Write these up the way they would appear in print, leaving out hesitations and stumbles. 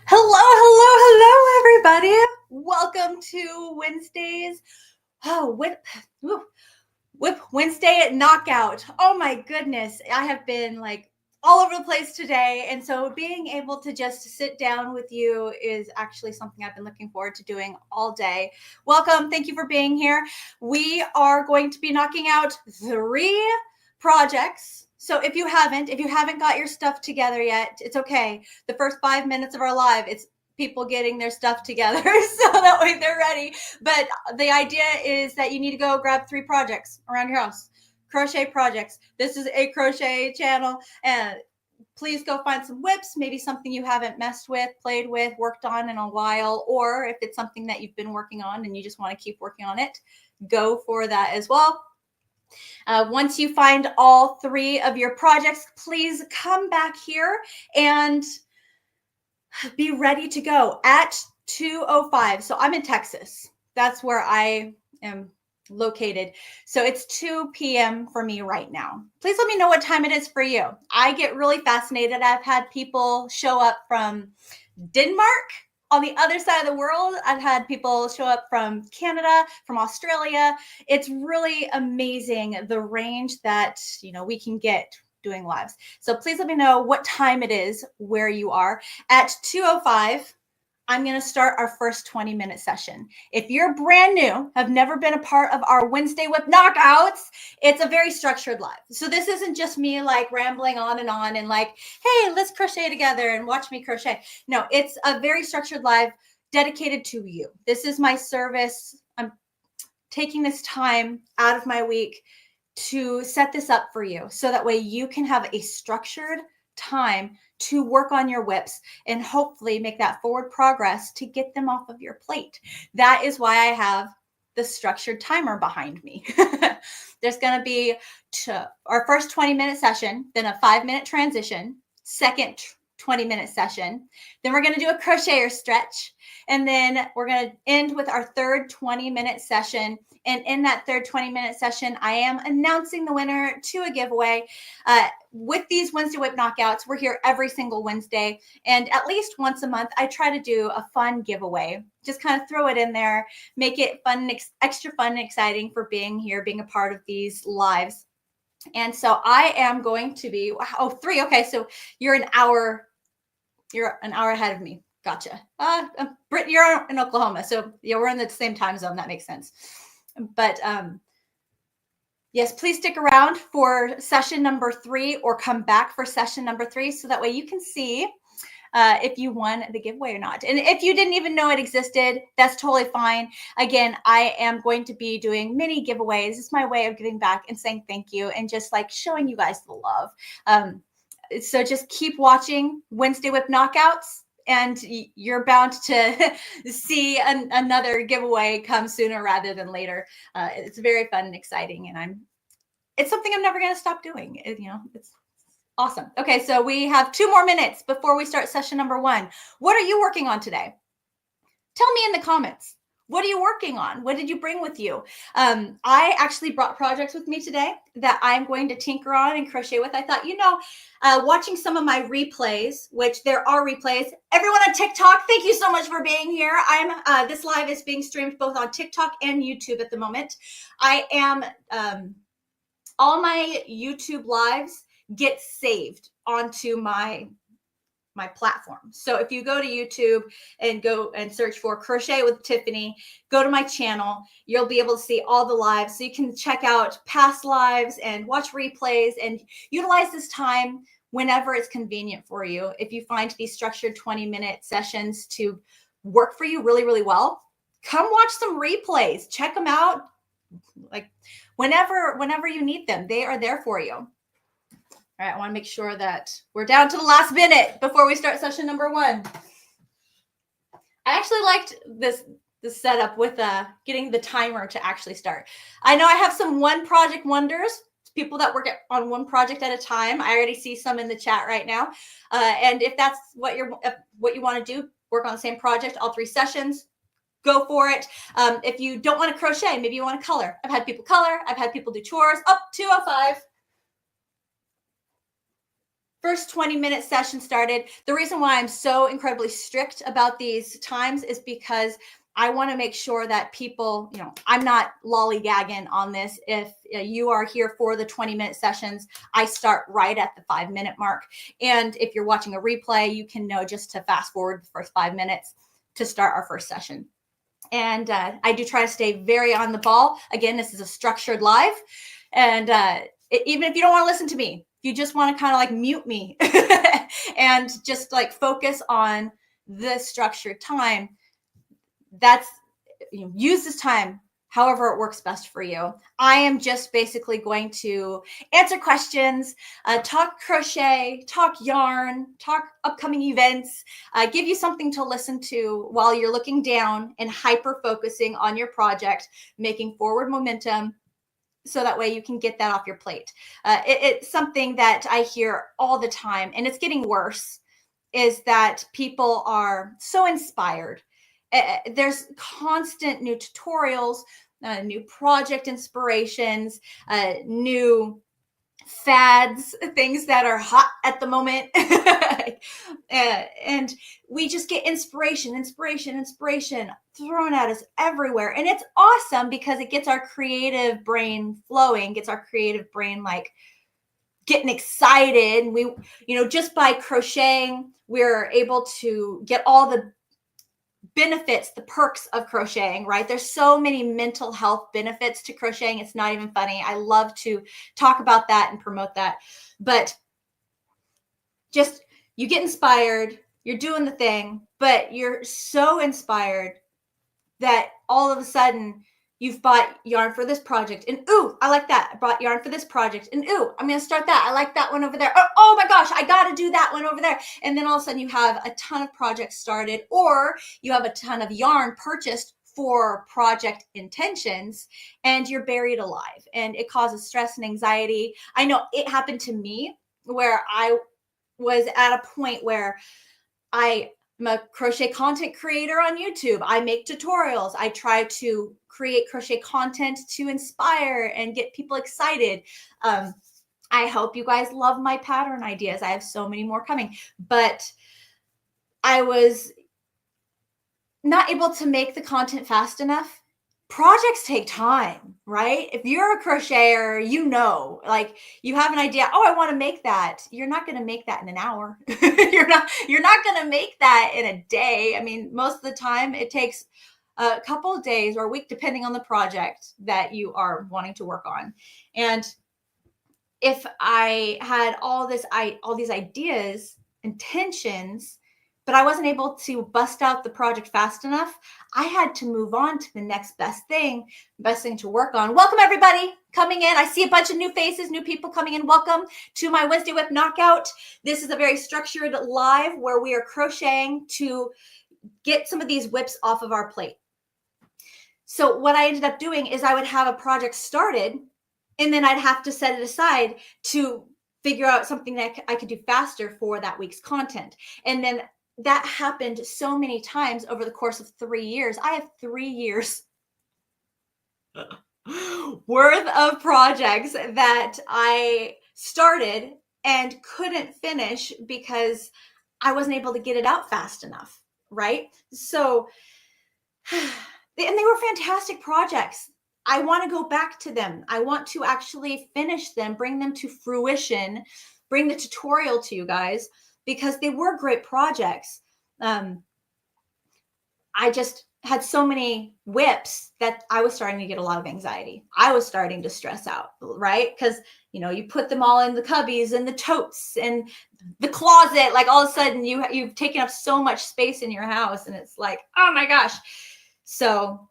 Hello, everybody. Welcome to Wednesdays. Whip Wednesday at Knockout. Oh my goodness. I have been like all over the place today. And so being able to just sit down with you is actually something I've been looking forward to doing all day. Welcome. Thank you for being here. We are going to be knocking out 3 projects. So if you haven't got your stuff together yet, it's okay. The first 5 minutes of our live, it's people getting their stuff together so that way they're ready. But the idea is that you need to go grab 3 projects around your house. Crochet projects. This is a crochet channel, and please go find some whips, maybe something you haven't messed with, played with, worked on in a while, or if it's something that you've been working on and you just want to keep working on it, go for that as well. Once you find all 3 of your projects, please come back here and be ready to go at 2:05. So I'm in Texas. That's where I am located. So it's 2 p.m. for me right now. Please let me know what time it is for you. I get really fascinated. I've had people show up from Denmark on the other side of the world. I've had people show up from Canada, from Australia. It's really amazing the range that, we can get doing lives. So please let me know what time it is where you are. At 2:05, I'm going to start our first 20-minute session. If you're brand new, have never been a part of our Wednesday Whip Knockouts, it's a very structured live. So this isn't just me like rambling on and like, hey, let's crochet together and watch me crochet. No, it's a very structured live dedicated to you. This is my service. I'm taking this time out of my week to set this up for you so that way you can have a structured time to work on your whips and hopefully make that forward progress to get them off of your plate. That is why I have the structured timer behind me. There's going to be our first 20-minute session, then a 5-minute transition, second 20-minute session. Then we're going to do a crocheter stretch. And then we're going to end with our third 20-minute session. And in that third 20-minute session, I am announcing the winner to a giveaway. With these Wednesday Whip Knockouts, we're here every single Wednesday. And at least once a month, I try to do a fun giveaway. Just kind of throw it in there, make it fun, extra fun and exciting for being here, being a part of these lives. And so I am going to be, 3. Okay, so you're an hour ahead of me. Gotcha. Britt, you're in Oklahoma. So yeah, we're in the same time zone. That makes sense. But yes, please stick around for session number 3 or come back for session number 3 so that way you can see if you won the giveaway or not. And if you didn't even know it existed, that's totally fine. Again, I am going to be doing mini giveaways. It's my way of giving back and saying thank you and just like showing you guys the love. So just keep watching Wednesday Whip Knockouts and you're bound to see another giveaway come sooner rather than later. It's very fun and exciting, and it's something I'm never going to stop doing. It's awesome. Okay, so we have 2 more minutes before we start session number 1. What are you working on today? Tell me in the comments. What are you working on? What did you bring with you? I actually brought projects with me today that I'm going to tinker on and crochet with. I thought, watching some of my replays, which there are replays. Everyone on TikTok, thank you so much for being here. This live is being streamed both on TikTok and YouTube at the moment. I am all my YouTube lives get saved onto my platform. So if you go to YouTube and go and search for Crochet with Tiffany, go to my channel, you'll be able to see all the lives. So you can check out past lives and watch replays and utilize this time whenever it's convenient for you. If you find these structured 20-minute sessions to work for you really, really well, come watch some replays. Check them out. Like whenever you need them, they are there for you. All right, I want to make sure that we're down to the last minute before we start session number 1. I actually liked this setup with getting the timer to actually start. I know I have some one project wonders, people that work on one project at a time. I already see some in the chat right now. And if that's what you want to do, work on the same project, all 3 sessions, go for it. If you don't want to crochet, maybe you want to color. I've had people color. I've had people do chores. Up 2:05. first 20-minute session started. The reason why I'm so incredibly strict about these times is because I want to make sure that people, I'm not lollygagging on this. If you are here for the 20-minute sessions, I start right at the 5-minute mark. And if you're watching a replay, you can know just to fast forward the first 5 minutes to start our first session. And I do try to stay very on the ball. Again, this is a structured live. And even if you don't want to listen to me, you just want to kind of like mute me and just like focus on the structured time. That's, use this time however it works best for you. I am just basically going to answer questions, talk crochet, talk yarn, talk upcoming events, give you something to listen to while you're looking down and hyper focusing on your project, making forward momentum, so that way you can get that off your plate. It's something that I hear all the time, and it's getting worse, is that people are so inspired. There's constant new tutorials, new project inspirations, new fads, things that are hot at the moment. And we just get inspiration thrown at us everywhere. And it's awesome because it gets our creative brain flowing, gets our creative brain like getting excited. We, just by crocheting, we're able to get all the benefits, the perks of crocheting, right? There's so many mental health benefits to crocheting. It's not even funny. I love to talk about that and promote that. But just, you get inspired, you're doing the thing, but you're so inspired that all of a sudden you've bought yarn for this project, and ooh, I like that. I bought yarn for this project, and ooh, I'm going to start that. I like that one over there. Oh my gosh, I got to do that one over there. And then all of a sudden you have a ton of projects started, or you have a ton of yarn purchased for project intentions, and you're buried alive, and it causes stress and anxiety. I know it happened to me where I was at a point where I'm a crochet content creator on YouTube. I make tutorials. I try to create crochet content to inspire and get people excited. I hope you guys love my pattern ideas. I have so many more coming, but I was not able to make the content fast enough. Projects take time, right? If you're a crocheter, like you have an idea, I want to make that. You're not going to make that in an hour. You're not going to make that in a day. I mean, most of the time it takes a couple of days or a week, depending on the project that you are wanting to work on. And if I had all these ideas, intentions, but I wasn't able to bust out the project fast enough, I had to move on to the next best thing to work on. Welcome, everybody coming in. I see a bunch of new faces, new people coming in. Welcome to my Wednesday Whip Knockout. This is a very structured live where we are crocheting to get some of these whips off of our plate. So what I ended up doing is I would have a project started, and then I'd have to set it aside to figure out something that I could do faster for that week's content. And then that happened so many times over the course of 3 years. I have 3 years worth of projects that I started and couldn't finish because I wasn't able to get it out fast enough, right? So, and they were fantastic projects. I want to go back to them. I want to actually finish them, bring them to fruition, bring the tutorial to you guys, because they were great projects. I just had so many whips that I was starting to get a lot of anxiety. I was starting to stress out, right? Because, you put them all in the cubbies and the totes and the closet, like all of a sudden you've taken up so much space in your house, and it's like, oh my gosh. So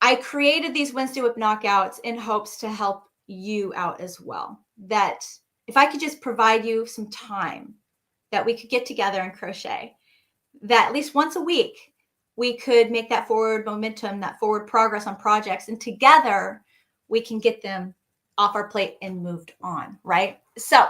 I created these Wednesday Whip Knockouts in hopes to help you out as well. That if I could just provide you some time that we could get together and crochet, that at least once a week, we could make that forward momentum, that forward progress on projects, and together we can get them off our plate and moved on, right? So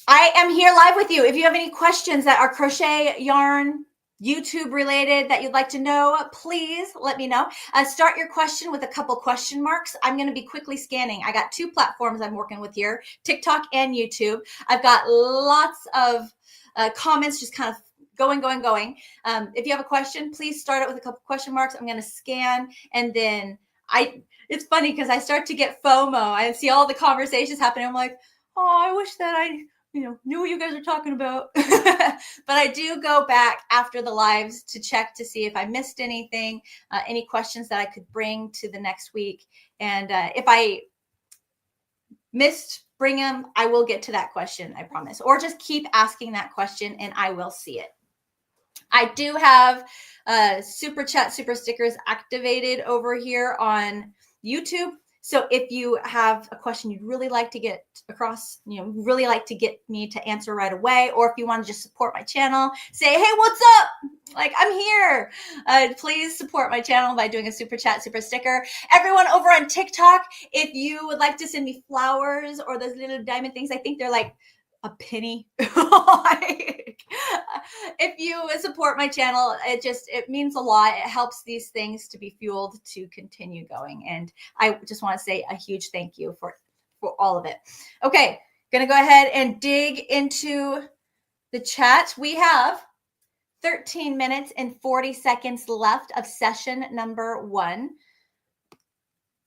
I am here live with you. If you have any questions that are crochet, yarn, YouTube related that you'd like to know, please let me know. Start your question with a couple question marks. I'm going to be quickly scanning. I got 2 platforms I'm working with here, TikTok and YouTube. I've got lots of comments just kind of going. If you have a question, please start it with a couple question marks. I'm going to scan, and then it's funny because I start to get FOMO. I see all the conversations happening. I'm like, oh, I wish that I knew what you guys are talking about. But I do go back after the lives to check to see if I missed anything, any questions that I could bring to the next week. And if I missed, bring them, I will get to that question, I promise. Or just keep asking that question and I will see it. I do have super chat, super stickers activated over here on YouTube. So if you have a question you'd really like to get across, really like to get me to answer right away, or if you want to just support my channel, say, hey, what's up? Like, I'm here. Please support my channel by doing a super chat, super sticker. Everyone over on TikTok, if you would like to send me flowers or those little diamond things, I think they're like a penny. If you support my channel, it means a lot. It helps these things to be fueled to continue going. And I just want to say a huge thank you for all of it. Okay, gonna go ahead and dig into the chat. We have 13 minutes and 40 seconds left of session number 1.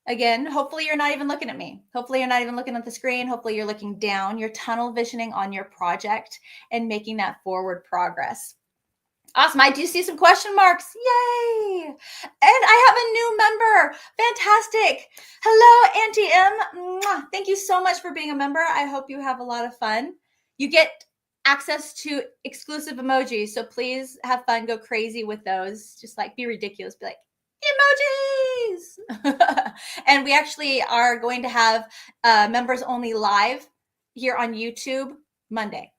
Again, hopefully you're not even looking at me. Hopefully you're not even looking at the screen. Hopefully you're looking down. You're tunnel visioning on your project and making that forward progress. Awesome. I do see some question marks. Yay. And I have a new member. Fantastic. Hello, Auntie M. Mwah. Thank you so much for being a member. I hope you have a lot of fun. You get access to exclusive emojis. So please have fun. Go crazy with those. Just like be ridiculous. Be like, emojis. And we actually are going to have members only live here on YouTube Monday.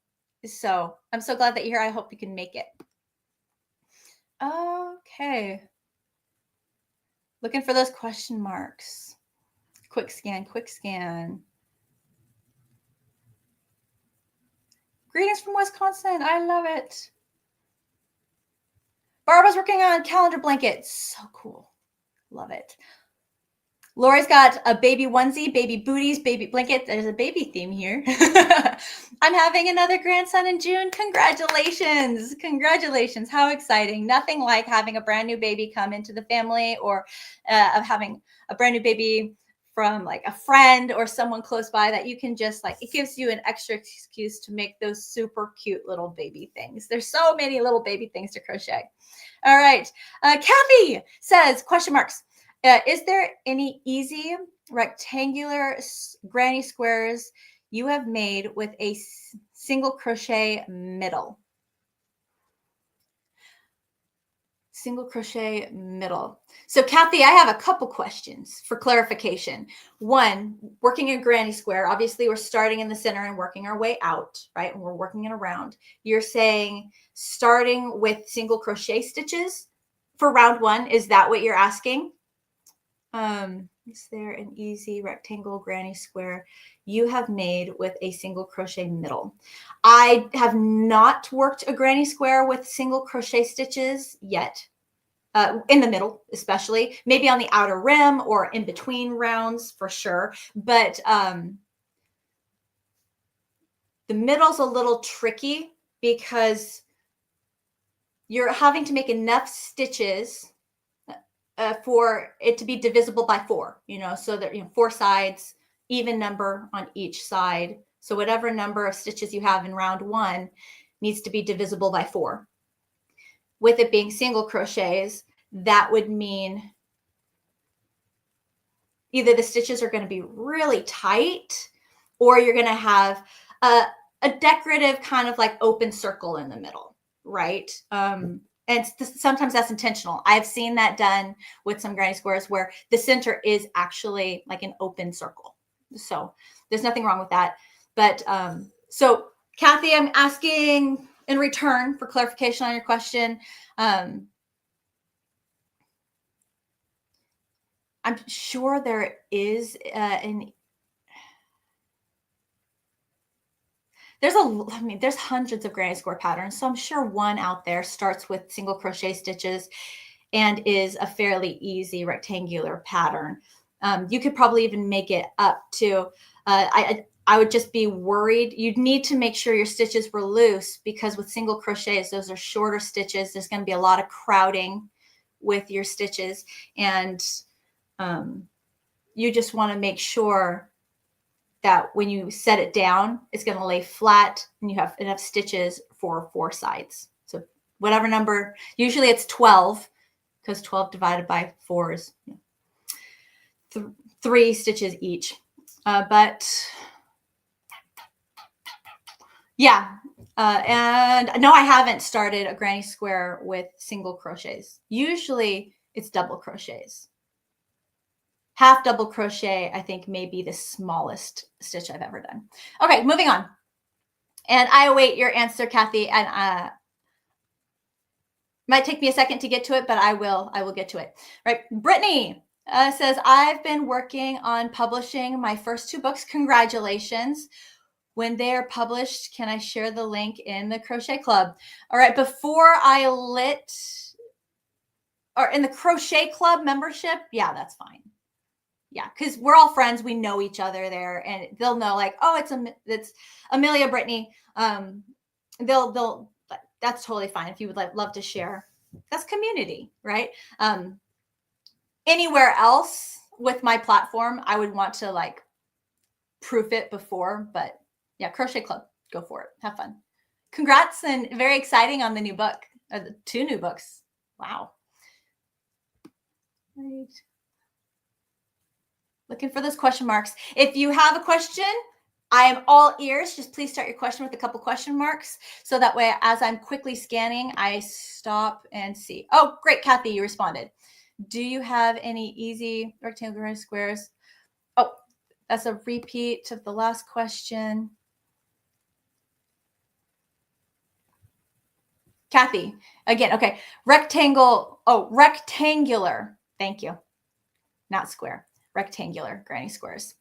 So I'm so glad that you're here. I hope you can make it. Okay. Looking for those question marks. Quick scan. Greetings from Wisconsin. I love it. Barbara's working on calendar blankets. So cool. Love it. Lori's got a baby onesie, baby booties, baby blanket. There's a baby theme here. I'm having another grandson in June. Congratulations. Congratulations. How exciting. Nothing like having a brand new baby come into the family, or of having a brand new baby from like a friend or someone close by that you can just like, it gives you an extra excuse to make those super cute little baby things. There's so many little baby things to crochet. All right. Kathy says, question marks. Is there any easy rectangular granny squares you have made with a single crochet middle? Single crochet middle. So Kathy, I have a couple questions for clarification. One, working a granny square, obviously we're starting in the center and working our way out, right? And we're working it around. You're saying starting with single crochet stitches for round 1. Is that what you're asking? Is there an easy rectangle granny square you have made with a single crochet middle? I have not worked a granny square with single crochet stitches yet, in the middle, especially maybe on the outer rim or in between rounds for sure. But the middle's a little tricky because you're having to make enough stitches for it to be divisible by 4, so that 4 sides, even number on each side. So whatever number of stitches you have in round 1 needs to be divisible by 4. With it being single crochets, that would mean either the stitches are going to be really tight, or you're going to have a decorative kind of like open circle in the middle, right? And sometimes that's intentional. I've seen that done with some granny squares where the center is actually like an open circle. So there's nothing wrong with that. But so Kathy, I'm asking in return for clarification on your question. I'm sure there is there's hundreds of granny square patterns. So I'm sure one out there starts with single crochet stitches and is a fairly easy rectangular pattern. You could probably even make it up to, I would just be worried. You'd need to make sure your stitches were loose, because with single crochets, those are shorter stitches. There's going to be a lot of crowding with your stitches. And you just want to make sure that when you set it down, it's going to lay flat and you have enough stitches for 4 sides. So whatever number, usually it's 12, because 12 divided by 4 is 3 stitches each. But yeah, and no, I haven't started a granny square with single crochets. Usually it's double crochets. Half double crochet, I think, may be the smallest stitch I've ever done. Okay, moving on. And I await your answer, Kathy. And might take me a second to get to it, but I will get to it. Right, Brittany says, I've been working on publishing my first 2 books. Congratulations. When they are published, can I share the link in the Crochet Club? All right, before I or in the Crochet Club membership, yeah, that's fine. Yeah, because we're all friends. We know each other there, and they'll know, like, oh, it's Amelia, Brittany. That's totally fine if you would love to share. That's community, right? Anywhere else with my platform, I would want to like proof it before, but yeah, Crochet Club, go for it. Have fun. Congrats, and very exciting on the new book, or the 2 new books. Wow. Right. Looking for those question marks. If you have a question, I am all ears. Just please start your question with a couple question marks, so that way, as I'm quickly scanning, I stop and see. Oh, great, Kathy, you responded. Do you have any easy rectangular squares? Oh, that's a repeat of the last question. Kathy, again, okay. Rectangle, rectangular. Thank you. Not square. Rectangular granny squares.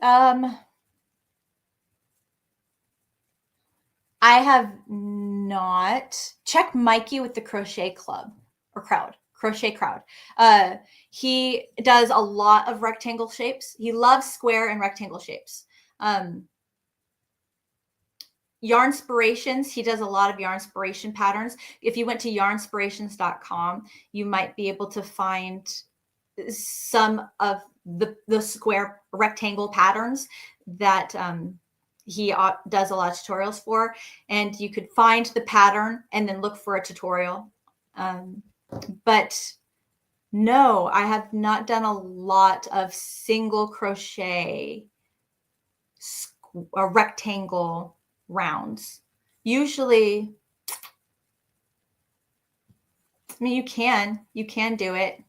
I have not. Check Mikey with the Crochet Club or Crowd. Crochet Crowd. He does a lot of rectangle shapes. He loves square and rectangle shapes. Yarnspirations, he does a lot of Yarnspiration patterns. If you went to yarnspirations.com, you might be able to find some of the square rectangle patterns that he does a lot of tutorials for, and you could find the pattern and then look for a tutorial. But no, I have not done a lot of single crochet rectangle rounds. Usually, I mean, you can do it.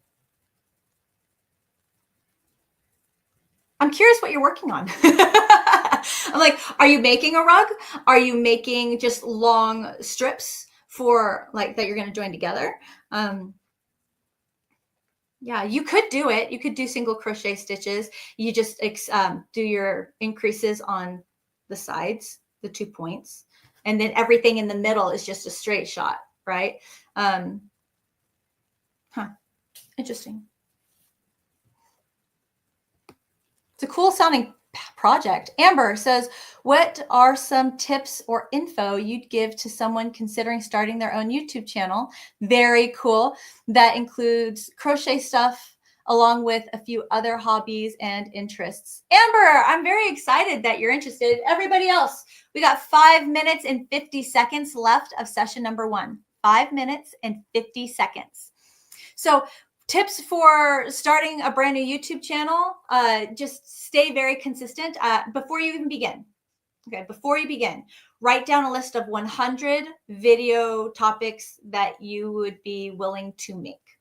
I'm curious what you're working on. I'm like, are you making a rug? Are you making just long strips for like that you're going to join together? Yeah, you could do it. You could do single crochet stitches. You just do your increases on the sides, the 2 points, and then everything in the middle is just a straight shot, right? Interesting. It's a cool sounding project. Amber says, what are some tips or info you'd give to someone considering starting their own YouTube channel? Very cool. That includes crochet stuff along with a few other hobbies and interests. Amber, I'm very excited that you're interested. Everybody else, we got 5 minutes and 50 seconds left of session number 1. 5 minutes and 50 seconds. So tips for starting a brand new YouTube channel, just stay very consistent before you even begin. Okay, before you begin, write down a list of 100 video topics that you would be willing to make,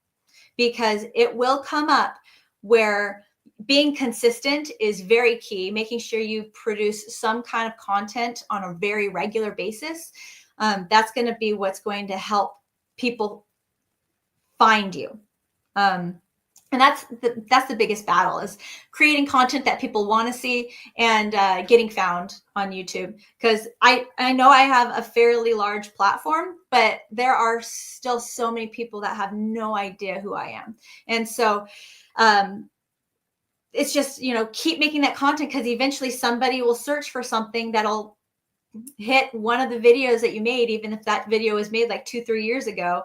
because it will come up where being consistent is very key, making sure you produce some kind of content on a very regular basis. That's going to be what's going to help people find you. And that's the biggest battle, is creating content that people want to see and getting found on YouTube. Because I know I have a fairly large platform, but there are still so many people that have no idea who I am. And so it's just, keep making that content, because eventually somebody will search for something that'll hit one of the videos that you made, even if that video was made like 2-3 years ago.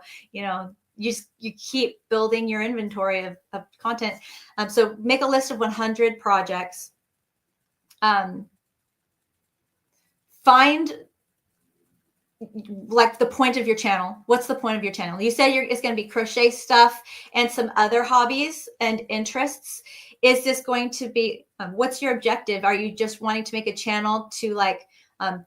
You keep building your inventory of content. So make a list of 100 projects. Find like the point of your channel. What's the point of your channel? You said it's going to be crochet stuff and some other hobbies and interests. Is this going to be, what's your objective? Are you just wanting to make a channel to like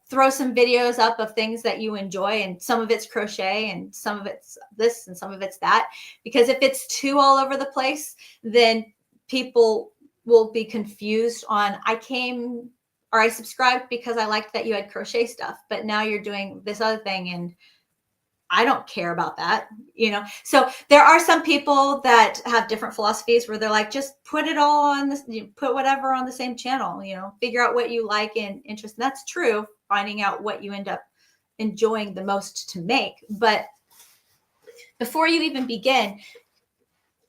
throw some videos up of things that you enjoy, and some of it's crochet and some of it's this and some of it's that? Because if it's too all over the place, then people will be confused on, I subscribed because I liked that you had crochet stuff, but now you're doing this other thing and I don't care about that, So there are some people that have different philosophies where they're like, just put it all on this, put whatever on the same channel, figure out what you like and interest. And that's true, finding out what you end up enjoying the most to make. But before you even begin,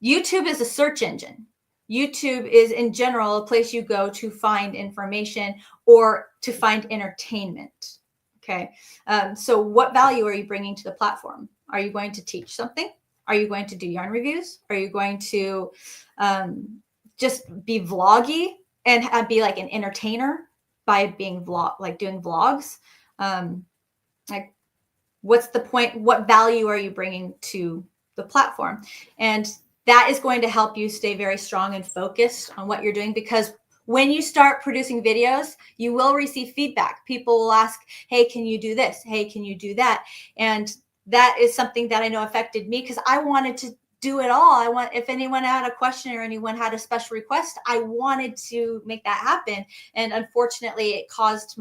YouTube is a search engine. YouTube is in general a place you go to find information or to find entertainment. Okay. So what value are you bringing to the platform? Are you going to teach something? Are you going to do yarn reviews? Are you going to just be vloggy and be like an entertainer by being doing vlogs? Like, what's the point? What value are you bringing to the platform? And that is going to help you stay very strong and focused on what you're doing, because when you start producing videos, you will receive feedback. People will ask, hey, can you do this? Hey, can you do that? And that is something that I know affected me, because I wanted to do it all. If anyone had a question or anyone had a special request, I wanted to make that happen. And unfortunately, it caused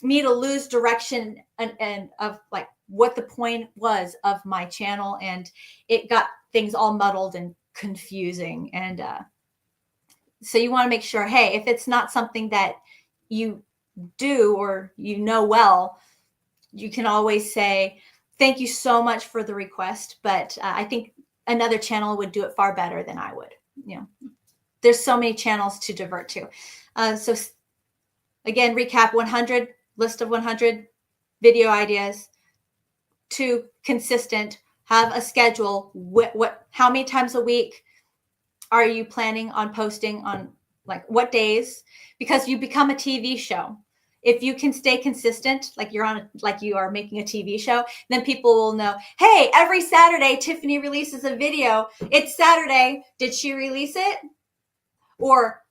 me to lose direction and of like what the point was of my channel. And it got things all muddled and confusing. And so you want to make sure, hey, if it's not something that you do or well, you can always say, thank you so much for the request, but I think another channel would do it far better than I would. There's so many channels to divert to. So again, recap: 100, list of 100 video ideas. 2, consistent, have a schedule. How many times a week are you planning on posting, on like what days? Because you become a TV show. If you can stay consistent, like you are making a TV show, then people will know, hey, every Saturday Tiffany releases a video. It's Saturday. Did she release it? Or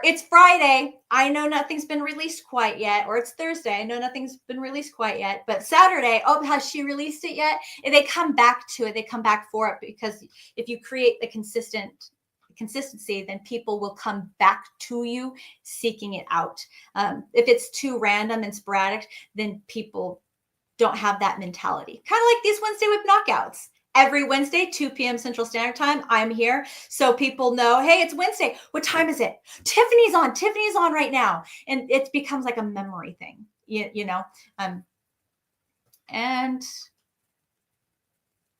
it's Friday. I know nothing's been released quite yet. Or it's Thursday. I know nothing's been released quite yet. But Saturday, oh, has she released it yet? And they come back to it. They come back for it, because if you create the consistency, then people will come back to you seeking it out. If it's too random and sporadic, then people don't have that mentality. Kind of like these Wednesday Whip knockouts. Every Wednesday, 2 p.m. Central Standard Time, I'm here. So people know, hey, it's Wednesday. What time is it? Tiffany's on right now. And it becomes like a memory thing, and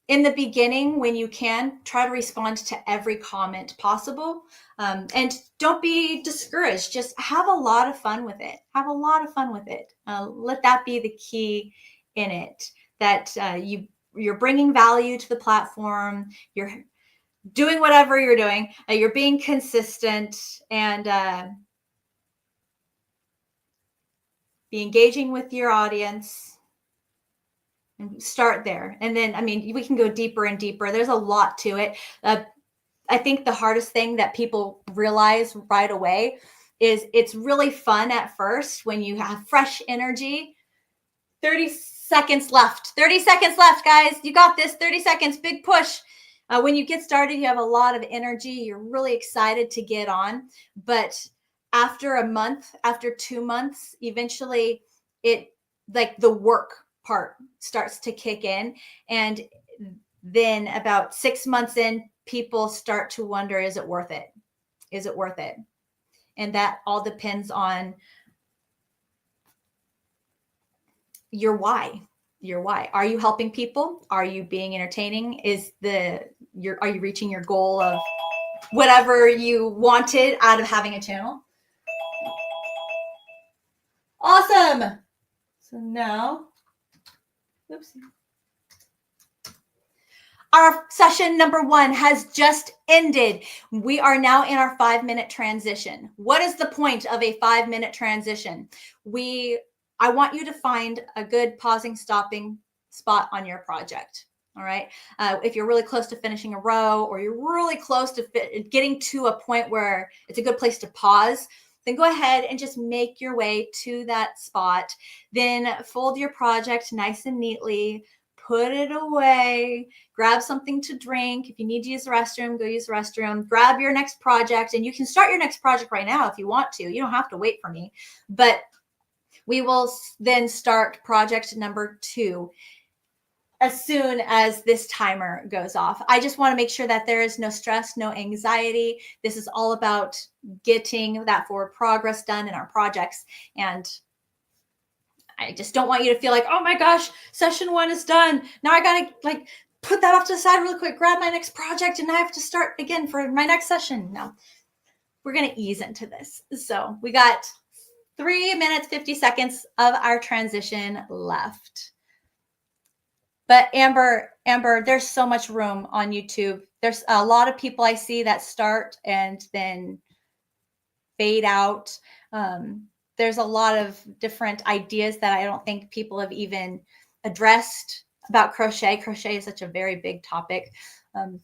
in the beginning, when you can, try to respond to every comment possible. And don't be discouraged. Just have a lot of fun with it. Let that be the key in it, that you're bringing value to the platform. You're doing whatever you're doing. You're being consistent, and be engaging with your audience. And start there. And then, we can go deeper and deeper. There's a lot to it. I think the hardest thing that people realize right away is it's really fun at first when you have fresh energy. 30 seconds left, guys. You got this. 30 seconds, big push. When you get started, you have a lot of energy. You're really excited to get on. But after a month, after 2 months, eventually the work part starts to kick in. And then about 6 months in, people start to wonder, is it worth it? Is it worth it? And that all depends on your why. Your why. Are you helping people? Are you being entertaining? Are you reaching your goal of whatever you wanted out of having a channel? Awesome. So now, oops. Our session number 1 has just ended. We are now in our 5-minute transition. What is the point of a 5-minute transition? I want you to find a good pausing, stopping spot on your project. All right. If you're really close to finishing a row, or you're really close to getting to a point where it's a good place to pause, then go ahead and just make your way to that spot. Then fold your project nice and neatly, put it away, grab something to drink. If you need to use the restroom, go use the restroom, grab your next project, and you can start your next project right now if you want to. You don't have to wait for me, but we will then start project number 2 as soon as this timer goes off. I just want to make sure that there is no stress, no anxiety. This is all about getting that forward progress done in our projects. And I just don't want you to feel like, oh my gosh, session 1 is done. Now I got to put that off to the side really quick, grab my next project, and I have to start again for my next session. No, we're going to ease into this. So we got 3 minutes, 50 seconds of our transition left. But Amber, there's so much room on YouTube. There's a lot of people I see that start and then fade out. There's a lot of different ideas that I don't think people have even addressed about crochet. Crochet is such a very big topic.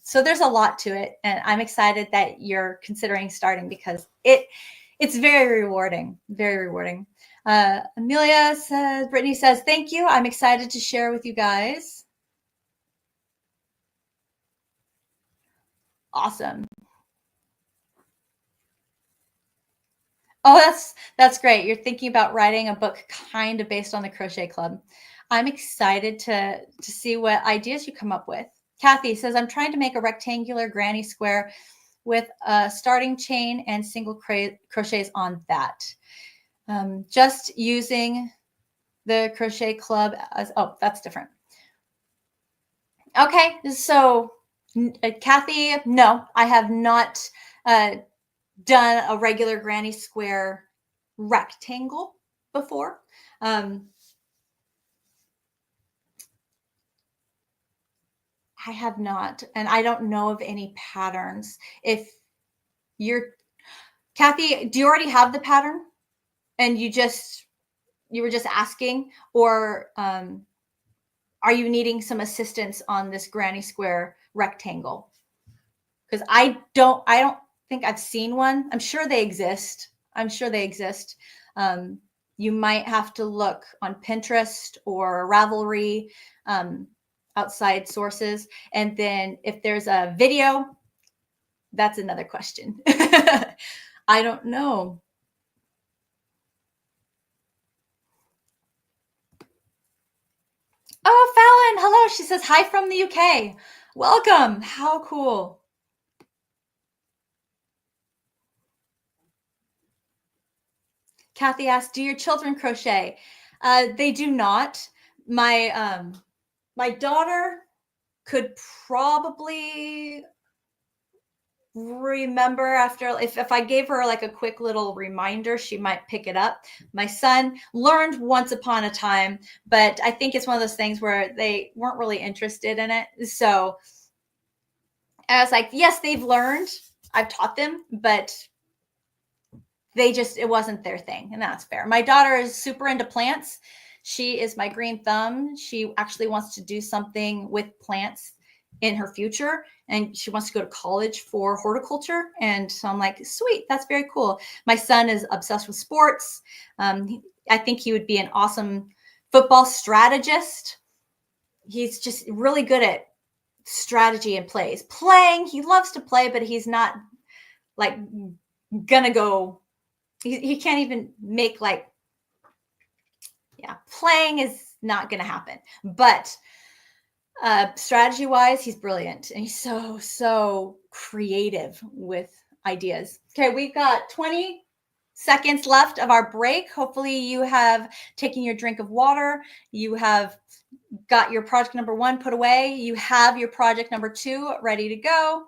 So there's a lot to it. And I'm excited that you're considering starting, because it's very rewarding, very rewarding. Brittany says, thank you. I'm excited to share with you guys. Awesome. Oh, that's great. You're thinking about writing a book kind of based on the Crochet Club. I'm excited to see what ideas you come up with. Kathy says, I'm trying to make a rectangular granny square with a starting chain and single crochets on that. Just using the Crochet Club as, oh, that's different. Okay, so Kathy, no, I have not done a regular granny square rectangle before. I have not, and I don't know of any patterns. If you're, Kathy, do you already have the pattern and you were just asking, or are you needing some assistance on this granny square rectangle? Because I don't think I've seen one. I'm sure they exist. You might have to look on Pinterest or Ravelry, outside sources. And then if there's a video, that's another question. I don't know. Oh, Fallon, hello. She says, hi from the UK. Welcome. How cool. Kathy asked, do your children crochet? They do not. My daughter could probably remember after, if I gave her like a quick little reminder, she might pick it up. My son learned once upon a time, but I think it's one of those things where they weren't really interested in it. So I was like, yes, they've learned. I've taught them, but it wasn't their thing. And that's fair. My daughter is super into plants. She is my green thumb. She actually wants to do something with plants in her future, and she wants to go to college for horticulture. And so I'm like, sweet, that's very cool. My son is obsessed with sports. I think he would be an awesome football strategist. He's just really good at strategy and playing. He loves to play, but he's not like gonna go. He can't even make playing is not gonna happen. But Strategy wise, he's brilliant and he's so creative with ideas. Okay, we've got 20 seconds left of our break. Hopefully you have taken your drink of water. You have got your project number 1 put away. You have your project number 2 ready to go.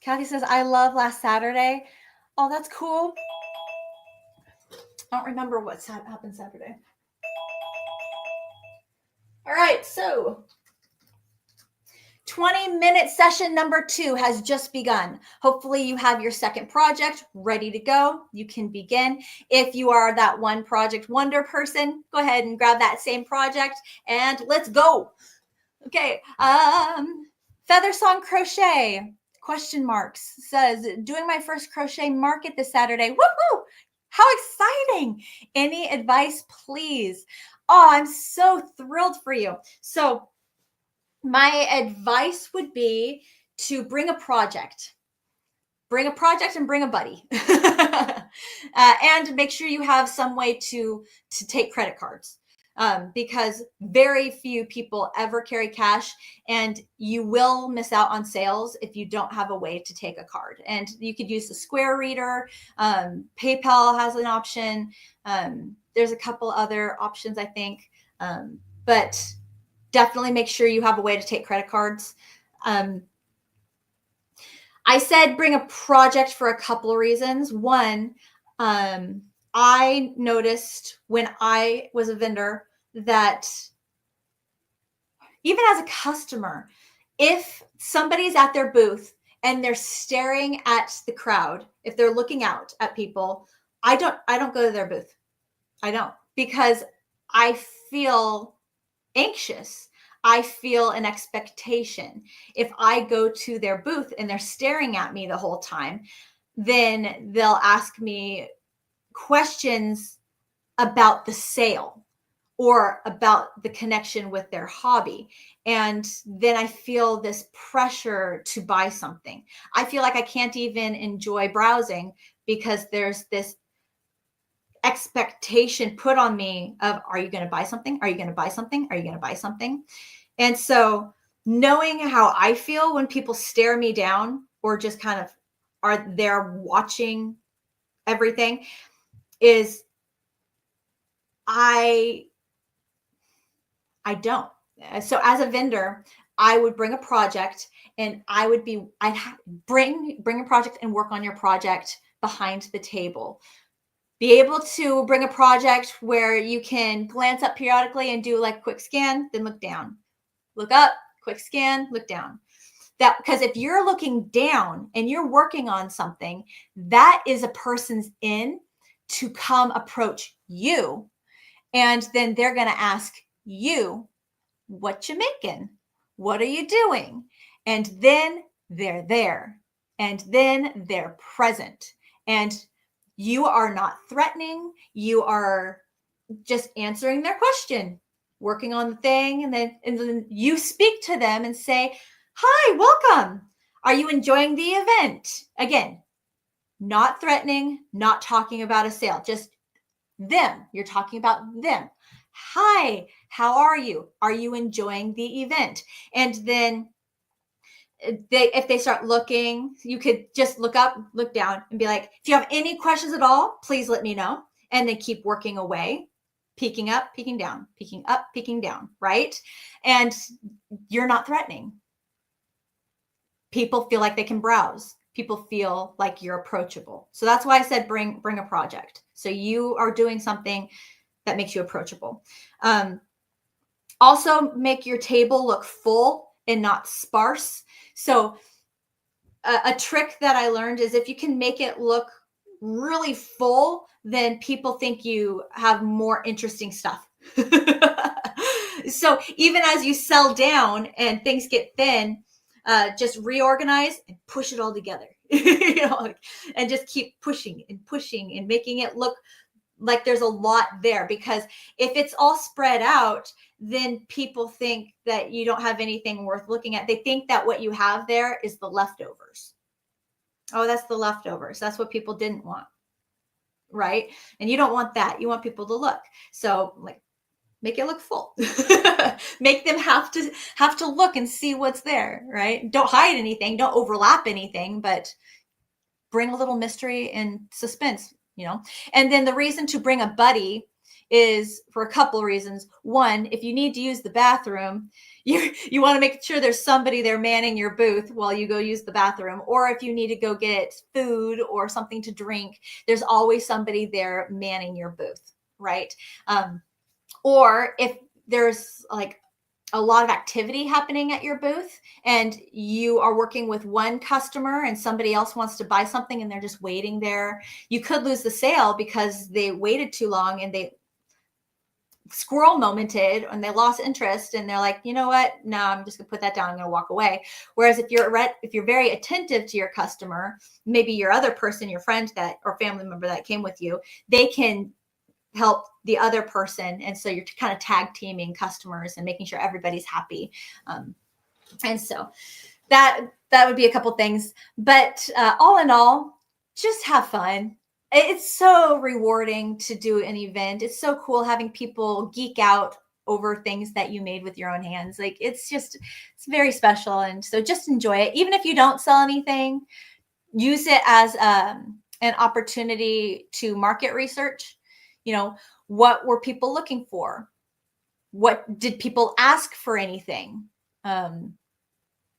Kathy says, I love last Saturday. Oh, that's cool. I don't remember what happened Saturday. All right, so 20-minute session number 2 has just begun. Hopefully you have your second project ready to go. You can begin. If you are that one project wonder person, go ahead and grab that same project and let's go. Okay, Feather Song Crochet, question marks, says, doing my first crochet market this Saturday. Woohoo! How exciting! Any advice, please? Oh, I'm so thrilled for you. So my advice would be to bring a project and bring a buddy. And make sure you have some way to take credit cards. Because very few people ever carry cash, and you will miss out on sales if you don't have a way to take a card. And you could use the Square Reader. PayPal has an option. There's a couple other options, I think. But definitely make sure you have a way to take credit cards. I said bring a project for a couple of reasons. One, I noticed when I was a vendor that even as a customer, if somebody's at their booth and they're staring at the crowd, if they're looking out at people, I don't go to their booth. I don't, because I feel anxious. I feel an expectation. If I go to their booth and they're staring at me the whole time, then they'll ask me questions about the sale or about the connection with their hobby. And then I feel this pressure to buy something. I feel like I can't even enjoy browsing because there's this expectation put on me of, are you going to buy something? Are you going to buy something? Are you going to buy something? And so knowing how I feel when people stare me down or just kind of are there watching everything is I don't. So as a vendor, I would bring a project and I'd bring a project and work on your project behind the table. Be able to bring a project where you can glance up periodically and do like quick scan, then look down, look up, quick scan, look down. That, because if you're looking down and you're working on something, that is a person's in to come approach you. And then they're going to ask you, what you making? What are you doing? And then they're there. And then they're present. And you are not threatening. You are just answering their question, working on the thing. And then you speak to them and say, hi, welcome. Are you enjoying the event? Again, not threatening, not talking about a sale, just them. You're talking about them. Hi, how are you? Are you enjoying the event? And then if they start looking, you could just look up, look down and be like, if you have any questions at all, please let me know. And then keep working away, peeking up, peeking down, peeking up, peeking down, right? And you're not threatening. People feel like they can browse. People feel like you're approachable. So that's why I said bring a project. So you are doing something that makes you approachable. Also make your table look full and not sparse. So a trick that I learned is if you can make it look really full, then people think you have more interesting stuff. So even as you sell down and things get thin, just reorganize and push it all together, and just keep pushing and making it look like there's a lot there. Because if it's all spread out, then people think that you don't have anything worth looking at. They think that what you have there is the leftovers. Oh, that's the leftovers. That's what people didn't want, right? And you don't want that. You want people to look. So like make it look full. Make them have to look and see what's there, right? Don't hide anything, don't overlap anything, but bring a little mystery and suspense, you know. And then the reason to bring a buddy is for a couple of reasons. One, if you need to use the bathroom, you want to make sure there's somebody there manning your booth while you go use the bathroom. Or if you need to go get food or something to drink, there's always somebody there manning your booth, right? Or if there's like a lot of activity happening at your booth and you are working with one customer and somebody else wants to buy something and they're just waiting there, you could lose the sale because they waited too long and they squirrel momented and they lost interest and they're like, you know what, no, I'm just gonna put that down, I'm gonna walk away. Whereas if you're very attentive to your customer, maybe your other person, your friend that or family member that came with you, they can help the other person. And so you're kind of tag teaming customers and making sure everybody's happy. And so that would be a couple things. But all in all, just have fun. It's so rewarding to do an event. It's so cool having people geek out over things that you made with your own hands. Like it's very special. And so just enjoy it. Even if you don't sell anything, use it as an opportunity to market research. You know, what were people looking for? What did people ask for anything?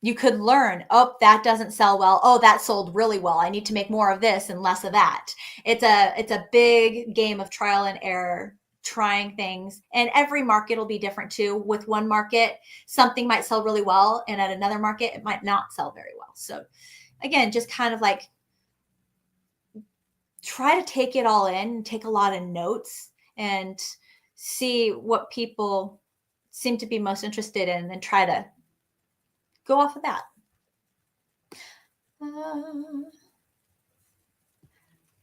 You could learn, oh, that doesn't sell well. Oh, that sold really well. I need to make more of this and less of that. It's a big game of trial and error, trying things. And every market will be different too. With one market, something might sell really well. And at another market, it might not sell very well. So again, just kind of like try to take it all in and take a lot of notes and see what people seem to be most interested in and try to go off of that.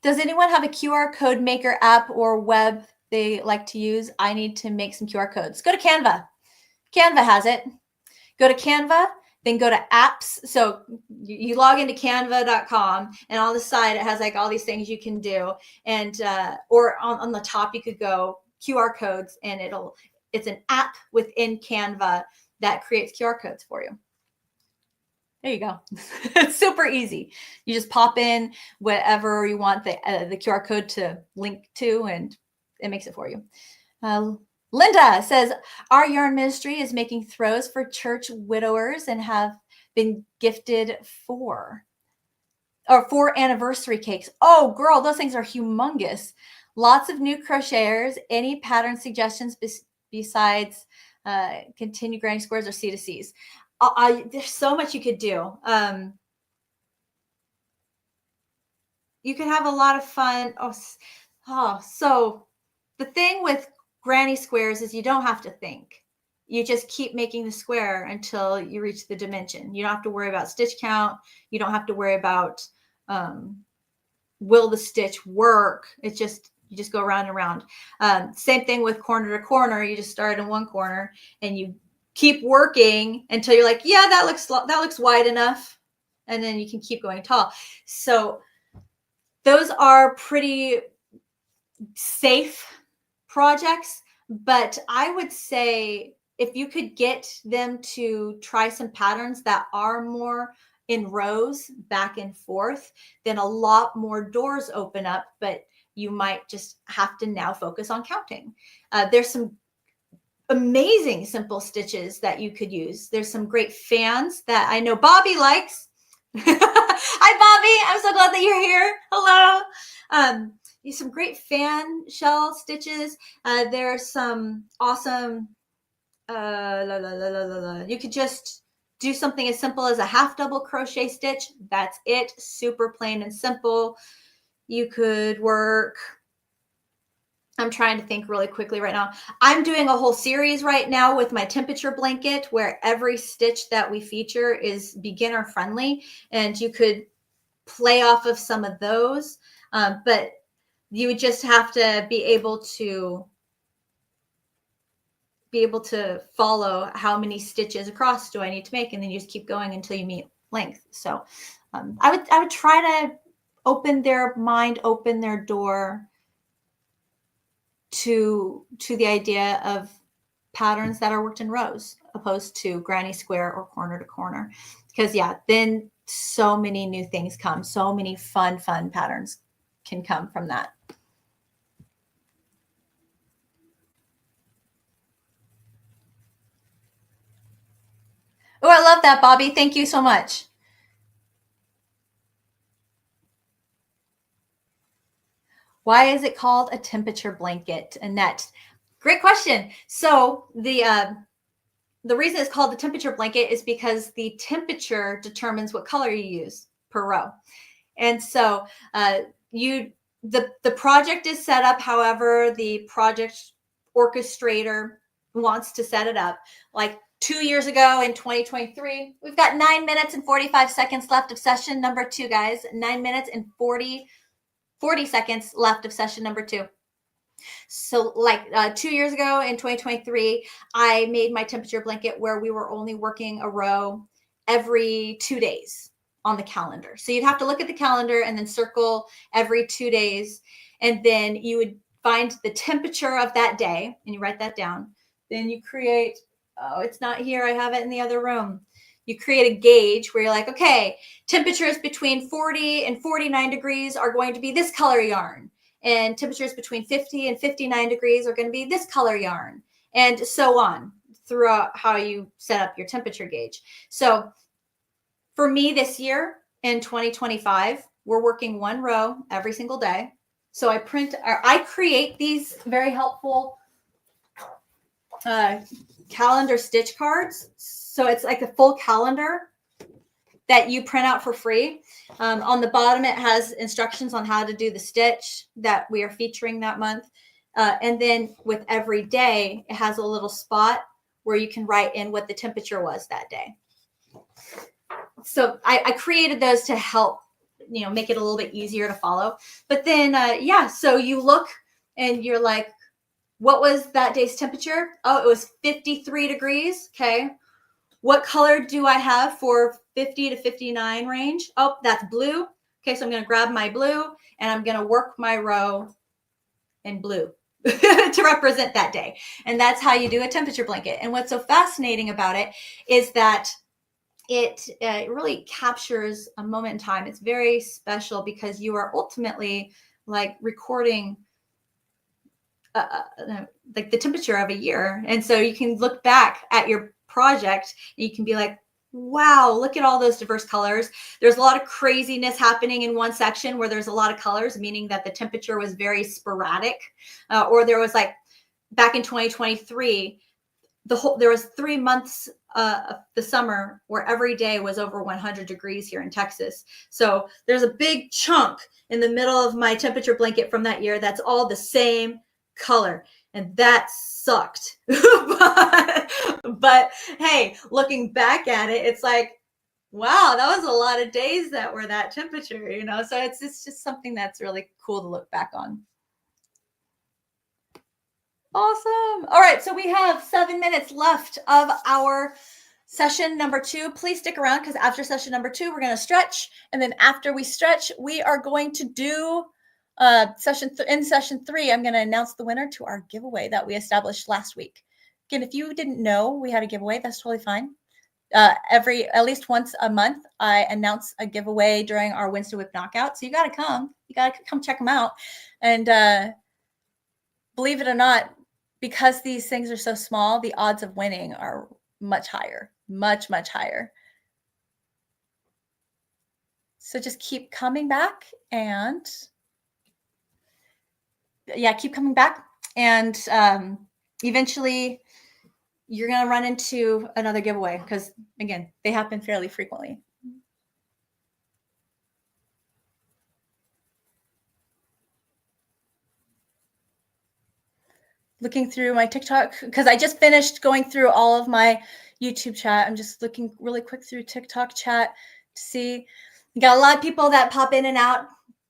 Does anyone have a QR code maker app or web they like to use? I need to make some QR codes. Go to Canva. Canva has it. Go to Canva, then go to apps. So you log into canva.com and on the side, it has like all these things you can do. And, or on the top, you could go QR codes and it's an app within Canva that creates QR codes for you. There you go. It's super easy. You just pop in whatever you want the QR code to link to, and it makes it for you. Linda says, our yarn ministry is making throws for church widowers and have been gifted 4 anniversary cakes. Oh, girl, those things are humongous. Lots of new crocheters. Any pattern suggestions besides continue grinding squares or C2Cs? There's so much you could do. You can have a lot of fun. So the thing with granny squares is you don't have to think. You just keep making the square until you reach the dimension. You don't have to worry about stitch count. You don't have to worry about will the stitch work. You just go around and around. Same thing with corner to corner. You just start in one corner and you keep working until you're like, yeah, that looks wide enough. And then you can keep going tall. So those are pretty safe projects, but I would say if you could get them to try some patterns that are more in rows back and forth, then a lot more doors open up, but you might just have to now focus on counting. There's some amazing simple stitches that you could use. There's some great fans that I know Bobby likes. Hi, Bobby. I'm so glad that you're here. Hello. Some great fan shell stitches. There's some awesome, you could just do something as simple as a half double crochet stitch. That's it. Super plain and simple. You could work, I'm trying to think really quickly right now. I'm doing a whole series right now with my temperature blanket where every stitch that we feature is beginner friendly, and you could play off of some of those. But you would just have to be able to follow how many stitches across do I need to make, and then you just keep going until you meet length. So I would try to open their mind, open their door to the idea of patterns that are worked in rows opposed to granny square or corner to corner. Because yeah, then so many new things come, so many fun patterns can come from that. Oh, I love that, Bobby. Thank you so much. Why is it called a temperature blanket, Annette? Great question. So the reason it's called the temperature blanket is because the temperature determines what color you use per row. And so the project is set up however the project orchestrator wants to set it up. Like 2 years ago in 2023, we've got 9 minutes and 45 seconds left of session number 2, guys. 9 minutes and 40 seconds left of session number 2. So like 2 years ago in 2023, I made my temperature blanket where we were only working a row every 2 days on the calendar. So you'd have to look at the calendar and then circle every 2 days. And then you would find the temperature of that day and you write that down. Then you create, oh, it's not here. I have it in the other room. You create a gauge where you're like, okay, temperatures between 40 and 49 degrees are going to be this color yarn. And temperatures between 50 and 59 degrees are going to be this color yarn. And so on throughout how you set up your temperature gauge. So for me this year in 2025, we're working one row every single day. So I create these very helpful calendar stitch cards. So it's like a full calendar that you print out for free. On the bottom, it has instructions on how to do the stitch that we are featuring that month. And then with every day, it has a little spot where you can write in what the temperature was that day. So I created those to help, make it a little bit easier to follow. But then, so you look and you're like, what was that day's temperature? Oh, it was 53 degrees. Okay. What color do I have for 50 to 59 range? Oh, that's blue. Okay, so I'm going to grab my blue and I'm going to work my row in blue to represent that day. And that's how you do a temperature blanket. And what's so fascinating about it is that it really captures a moment in time. It's very special because you are ultimately like recording like the temperature of a year. And so you can look back at your project and you can be like, wow, look at all those diverse colors. There's a lot of craziness happening in one section where there's a lot of colors, meaning that the temperature was very sporadic. Or there was like back in 2023, there was 3 months of the summer where every day was over 100 degrees here in Texas. So there's a big chunk in the middle of my temperature blanket from that year that's all the same color, and that sucked. but hey, looking back at it, it's like, wow, that was a lot of days that were that temperature, so it's just something that's really cool to look back on. Awesome. All right, so we have 7 minutes left of our session number 2. Please stick around because after session number 2, we're going to stretch, and then after we stretch, we are going to do session 3, I'm going to announce the winner to our giveaway that we established last week. Again, if you didn't know we had a giveaway, that's totally fine. At least once a month, I announce a giveaway during our Wednesday Whip Knockout. So you got to come. You got to come check them out. And believe it or not, because these things are so small, the odds of winning are much higher, much higher. So just keep coming back and keep coming back. And eventually you're going to run into another giveaway because, again, they happen fairly frequently. Looking through my TikTok, because I just finished going through all of my YouTube chat. I'm just looking really quick through TikTok chat to see. You got a lot of people that pop in and out.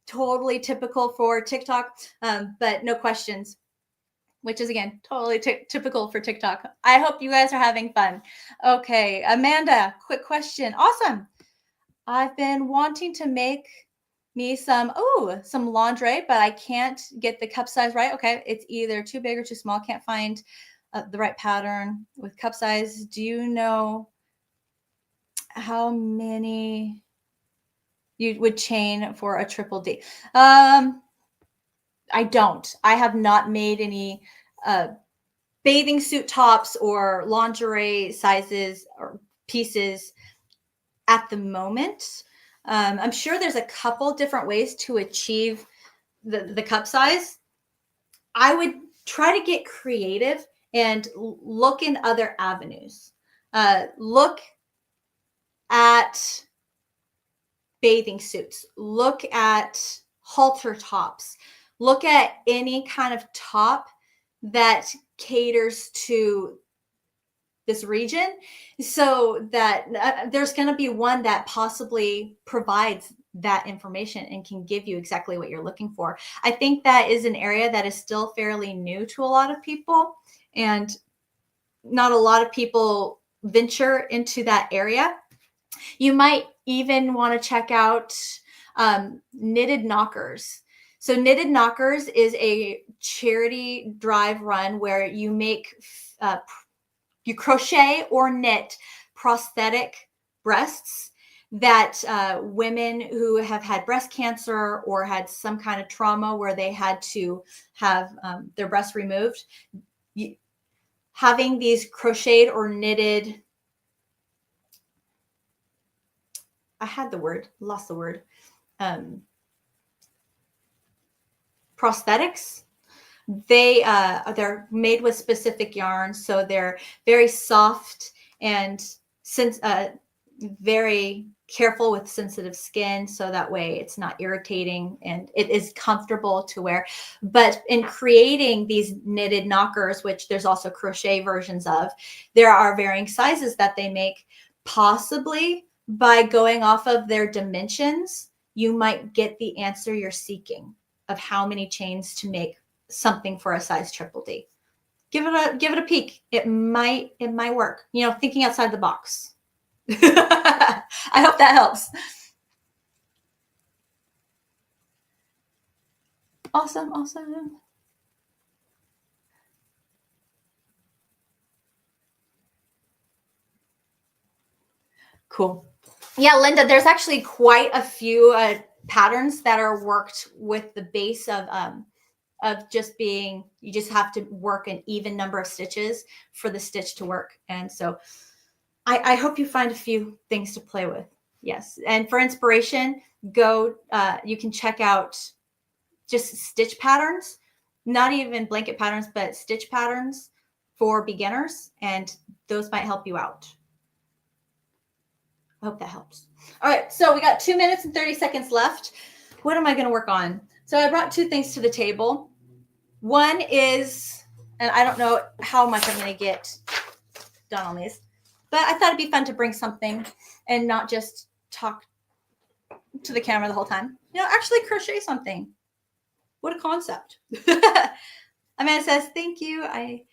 Totally typical for TikTok, but no questions, which is, again, totally typical for TikTok. I hope you guys are having fun. Okay, Amanda, quick question. Awesome. I've been wanting to make me some lingerie, but I can't get the cup size right. Okay, it's either too big or too small. Can't find the right pattern with cup size. Do you know how many you would chain for a triple D? I don't. I have not made any bathing suit tops or lingerie sizes or pieces at the moment. I'm sure there's a couple different ways to achieve the cup size. I would try to get creative and look in other avenues. Look at bathing suits, look at halter tops, look at any kind of top that caters to this region, so that there's going to be one that possibly provides that information and can give you exactly what you're looking for. I think that is an area that is still fairly new to a lot of people, and not a lot of people venture into that area. You might even want to check out Knitted Knockers. So Knitted Knockers is a charity drive run where you make you crochet or knit prosthetic breasts that women who have had breast cancer or had some kind of trauma where they had to have their breasts removed, having these crocheted or knitted, I had the word, lost the word, prosthetics. They're made with specific yarns, so they're very soft and very careful with sensitive skin, so that way it's not irritating and it is comfortable to wear. But in creating these knitted knockers, which there's also crochet versions of, there are varying sizes that they make. Possibly by going off of their dimensions, you might get the answer you're seeking of how many chains to make something for a size triple D. Give it a peek. It might work. You know, thinking outside the box. I hope that helps. Awesome. Cool. Yeah, Linda, there's actually quite a few patterns that are worked with the base of just being, you just have to work an even number of stitches for the stitch to work. And so I hope you find a few things to play with. Yes. And for inspiration, you can check out just stitch patterns, not even blanket patterns, but stitch patterns for beginners. And those might help you out. I hope that helps. All right. So we got 2 minutes and 30 seconds left. What am I going to work on? So I brought two things to the table. One is, and I don't know how much I'm going to get done on these, but I thought it'd be fun to bring something and not just talk to the camera the whole time. You know, actually crochet something. What a concept. Amanda says, thank you. I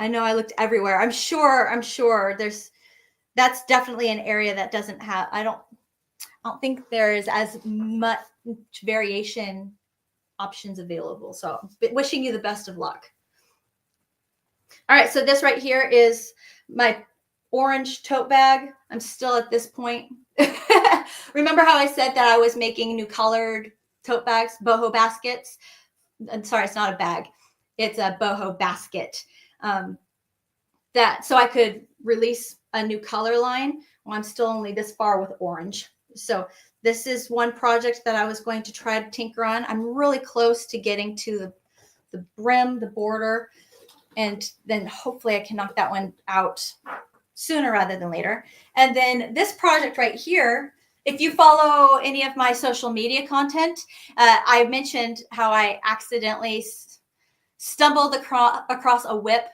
know I looked everywhere. I'm sure that's definitely an area that doesn't have, I don't think there is as much variation options available. So wishing you the best of luck. All right, so this right here is my orange tote bag. I'm still at this point. Remember how I said that I was making new colored tote bags, boho baskets? I'm sorry, it's not a bag. It's a boho basket. So I could release a new color line. Well, I'm still only this far with orange. So this is one project that I was going to try to tinker on. I'm really close to getting to the brim, the border, and then hopefully I can knock that one out sooner rather than later. And then this project right here, if you follow any of my social media content, I mentioned how I accidentally stumbled across a whip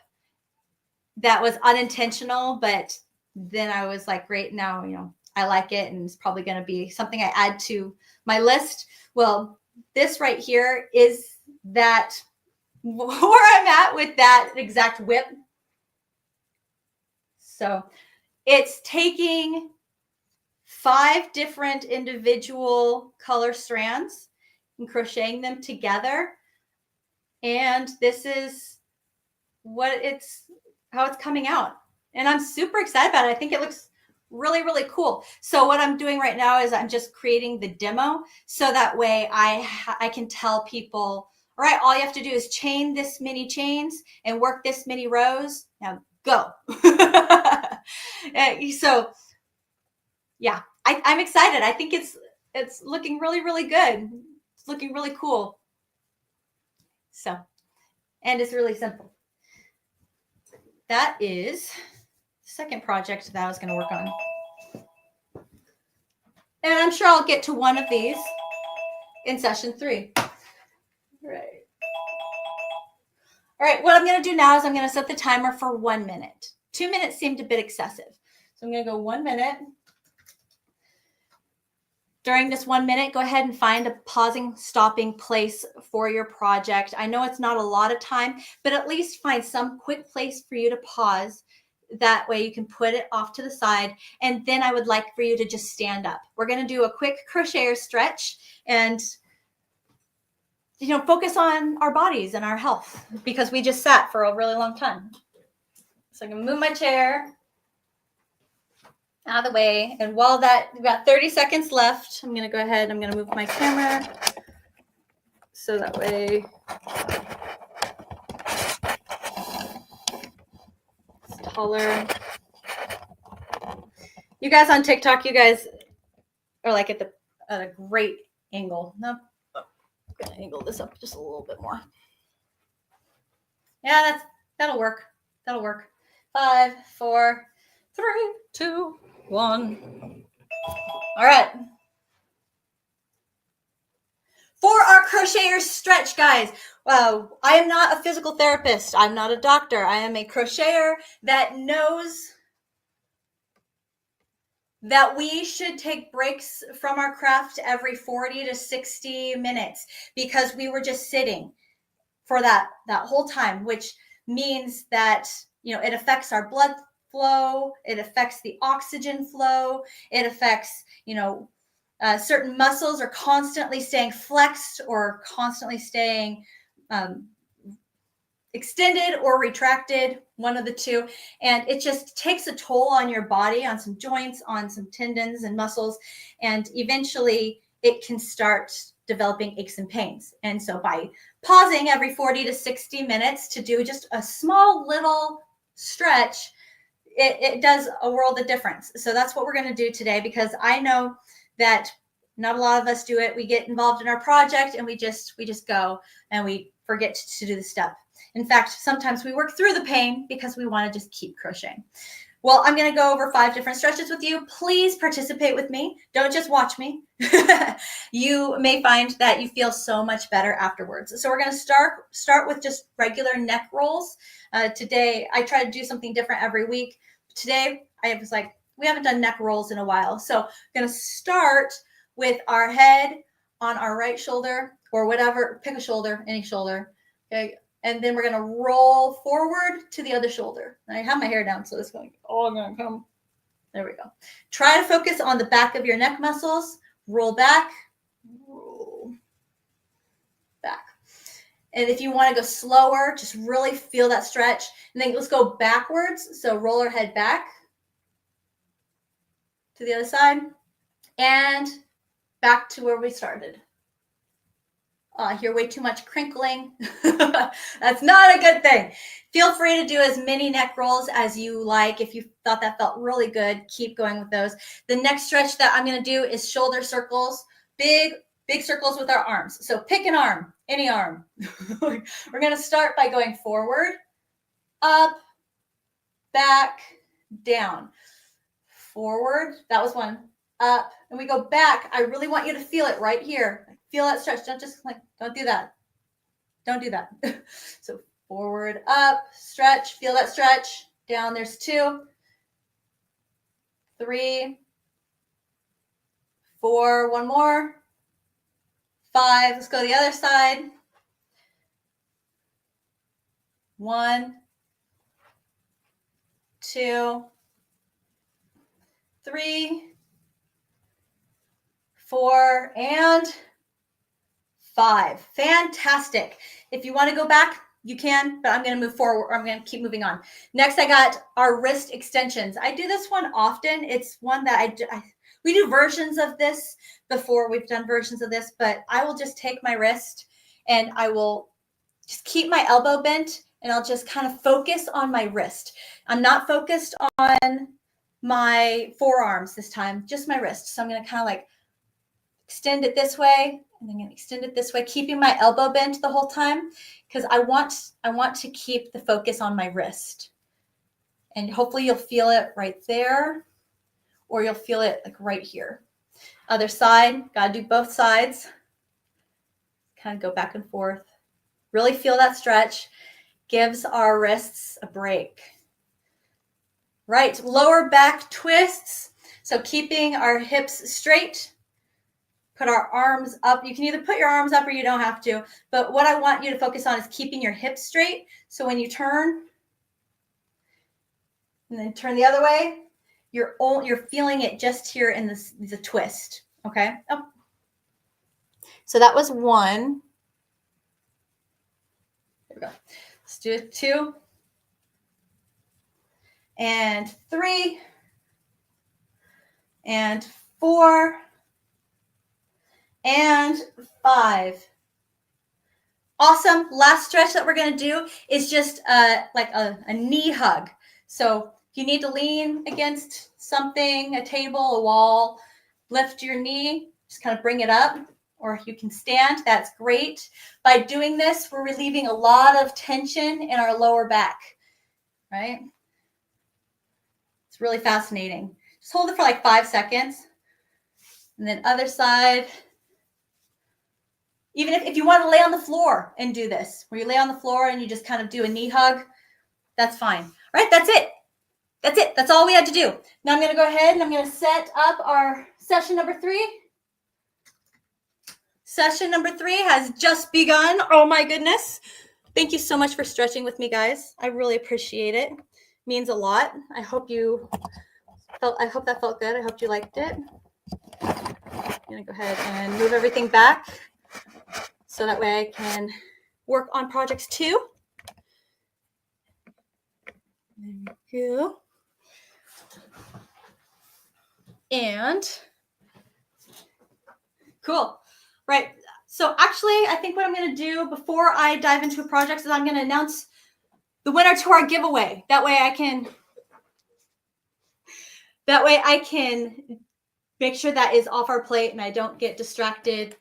that was unintentional, but then I was like, great, now, you know, I like it, and it's probably going to be something I add to my list. Well, this right here is that where I'm at with that exact whip. So it's taking 5 different individual color strands and crocheting them together. And this is how it's coming out. And I'm super excited about it. I think it looks really, really cool. So what I'm doing right now is I'm just creating the demo so that way I can tell people, all right, all you have to do is chain this many chains and work this many rows. Now go. So yeah, I'm excited. I think it's looking really, really good. It's looking really cool. So, and it's really simple. That is the second project that I was going to work on. And I'm sure I'll get to one of these in session 3. Right. All right, what I'm going to do now is I'm going to set the timer for 1 minute. 2 minutes seemed a bit excessive. So I'm going to go 1 minute. During this 1 minute, go ahead and find a pausing, stopping place for your project. I know it's not a lot of time, but at least find some quick place for you to pause. That way you can put it off to the side. And then I would like for you to just stand up. We're going to do a quick crocheter stretch and focus on our bodies and our health because we just sat for a really long time. So I'm going to move my chair out of the way. And while we've got 30 seconds left, I'm going to go ahead. I'm going to move my camera so that way it's taller. You guys on TikTok, you guys are like at a great angle. No, I'm going to angle this up just a little bit more. Yeah, that'll work. That'll work. 5, 4, 3, 2, 1. All right. For our crocheter stretch, guys, I am not a physical therapist. I'm not a doctor. I am a crocheter that knows that we should take breaks from our craft every 40 to 60 minutes because we were just sitting for that whole time, which means that, it affects our blood flow. It affects the oxygen flow. It affects, certain muscles are constantly staying flexed or constantly staying extended or retracted, one of the two. And it just takes a toll on your body, on some joints, on some tendons and muscles. And eventually it can start developing aches and pains. And so by pausing every 40 to 60 minutes to do just a small little stretch, it does a world of difference. So that's what we're going to do today, because I know that not a lot of us do it. We get involved in our project and we just go and we forget to do the step. In fact, sometimes we work through the pain because we want to just keep crocheting. Well, I'm going to go over 5 different stretches with you. Please participate with me. Don't just watch me. You may find that you feel so much better afterwards. So we're going to start with just regular neck rolls. Today, I try to do something different every week. Today, I was like, we haven't done neck rolls in a while. So I'm going to start with our head on our right shoulder or whatever. Pick a shoulder, any shoulder. Okay. And then we're going to roll forward to the other shoulder. And I have my hair down, so it's going, I'm going to come. There we go. Try to focus on the back of your neck muscles. Roll back, roll back. And if you want to go slower, just really feel that stretch. And then let's go backwards. So roll our head back to the other side and back to where we started. I hear way too much crinkling. That's not a good thing. Feel free to do as many neck rolls as you like. If you thought that felt really good, keep going with those. The next stretch that I'm going to do is shoulder circles, big circles with our arms. So pick an arm, any arm. We're going to start by going forward, up, back, down. Forward, that was one. Up, and we go back. I really want you to feel it right here. Feel that stretch. Don't just don't do that. Don't do that. So forward, up, stretch, feel that stretch. Down, there's 2, 3, 4, one more. 5, let's go to the other side. 1, 2, 3, 4, and 5. Fantastic. If you want to go back, you can, but I'm going to move forward. I'm going to keep moving on. Next, I got our wrist extensions. I do this one often. It's one that we do versions of this before. We've done versions of this, but I will just take my wrist and I will just keep my elbow bent and I'll just kind of focus on my wrist. I'm not focused on my forearms this time, just my wrist. So I'm going to kind of like extend it this way and then I'm going to extend it this way, keeping my elbow bent the whole time because I want to keep the focus on my wrist. And hopefully you'll feel it right there or you'll feel it like right here. Other side, got to do both sides. Kind of go back and forth. Really feel that stretch. Gives our wrists a break. Right, lower back twists. So keeping our hips straight. Put our arms up. You can either put your arms up or you don't have to. But what I want you to focus on is keeping your hips straight. So when you turn and then turn the other way, you're feeling it just here in the twist. Okay. Oh. So that was 1. There we go. Let's do 2 and 3 and 4 and 5. Awesome. Last stretch that we're going to do is just like a knee hug. So if you need to lean against something, a table, a wall, lift your knee, just kind of bring it up. Or if you can stand, that's great. By doing this, we're relieving a lot of tension in our lower back, right? It's really fascinating. Just hold it for like 5 seconds. And then other side. Even if you want to lay on the floor and do this, where you lay on the floor and you just kind of do a knee hug, that's fine. All right, that's it. That's it. That's all we had to do. Now I'm going to go ahead and I'm going to set up our session number 3. Session number 3 has just begun. Oh my goodness. Thank you so much for stretching with me, guys. I really appreciate it. It means a lot. I hope that felt good. I hope you liked it. I'm going to go ahead and move everything back so that way I can work on projects 2. There we go. And cool. Right. So actually, I think what I'm going to do before I dive into a project is I'm going to announce the winner to our giveaway. That way I can make sure that is off our plate and I don't get distracted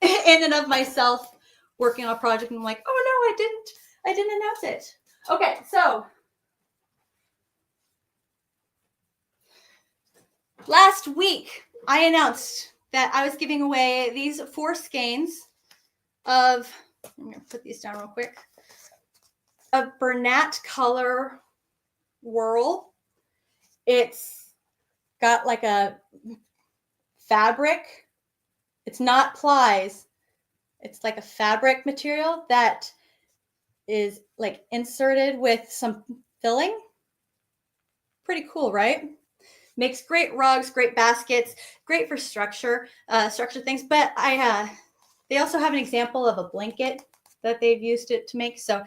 in and of myself working on a project and I'm like, oh no, I didn't announce it. Okay, so last week I announced that I was giving away these 4 skeins of, I'm going to put these down real quick, of Bernat color whirl. It's got like a fabric. It's not plies. It's like a fabric material that is like inserted with some filling. Pretty cool, right? Makes great rugs, great baskets, great for structure things. But they also have an example of a blanket that they've used it to make. So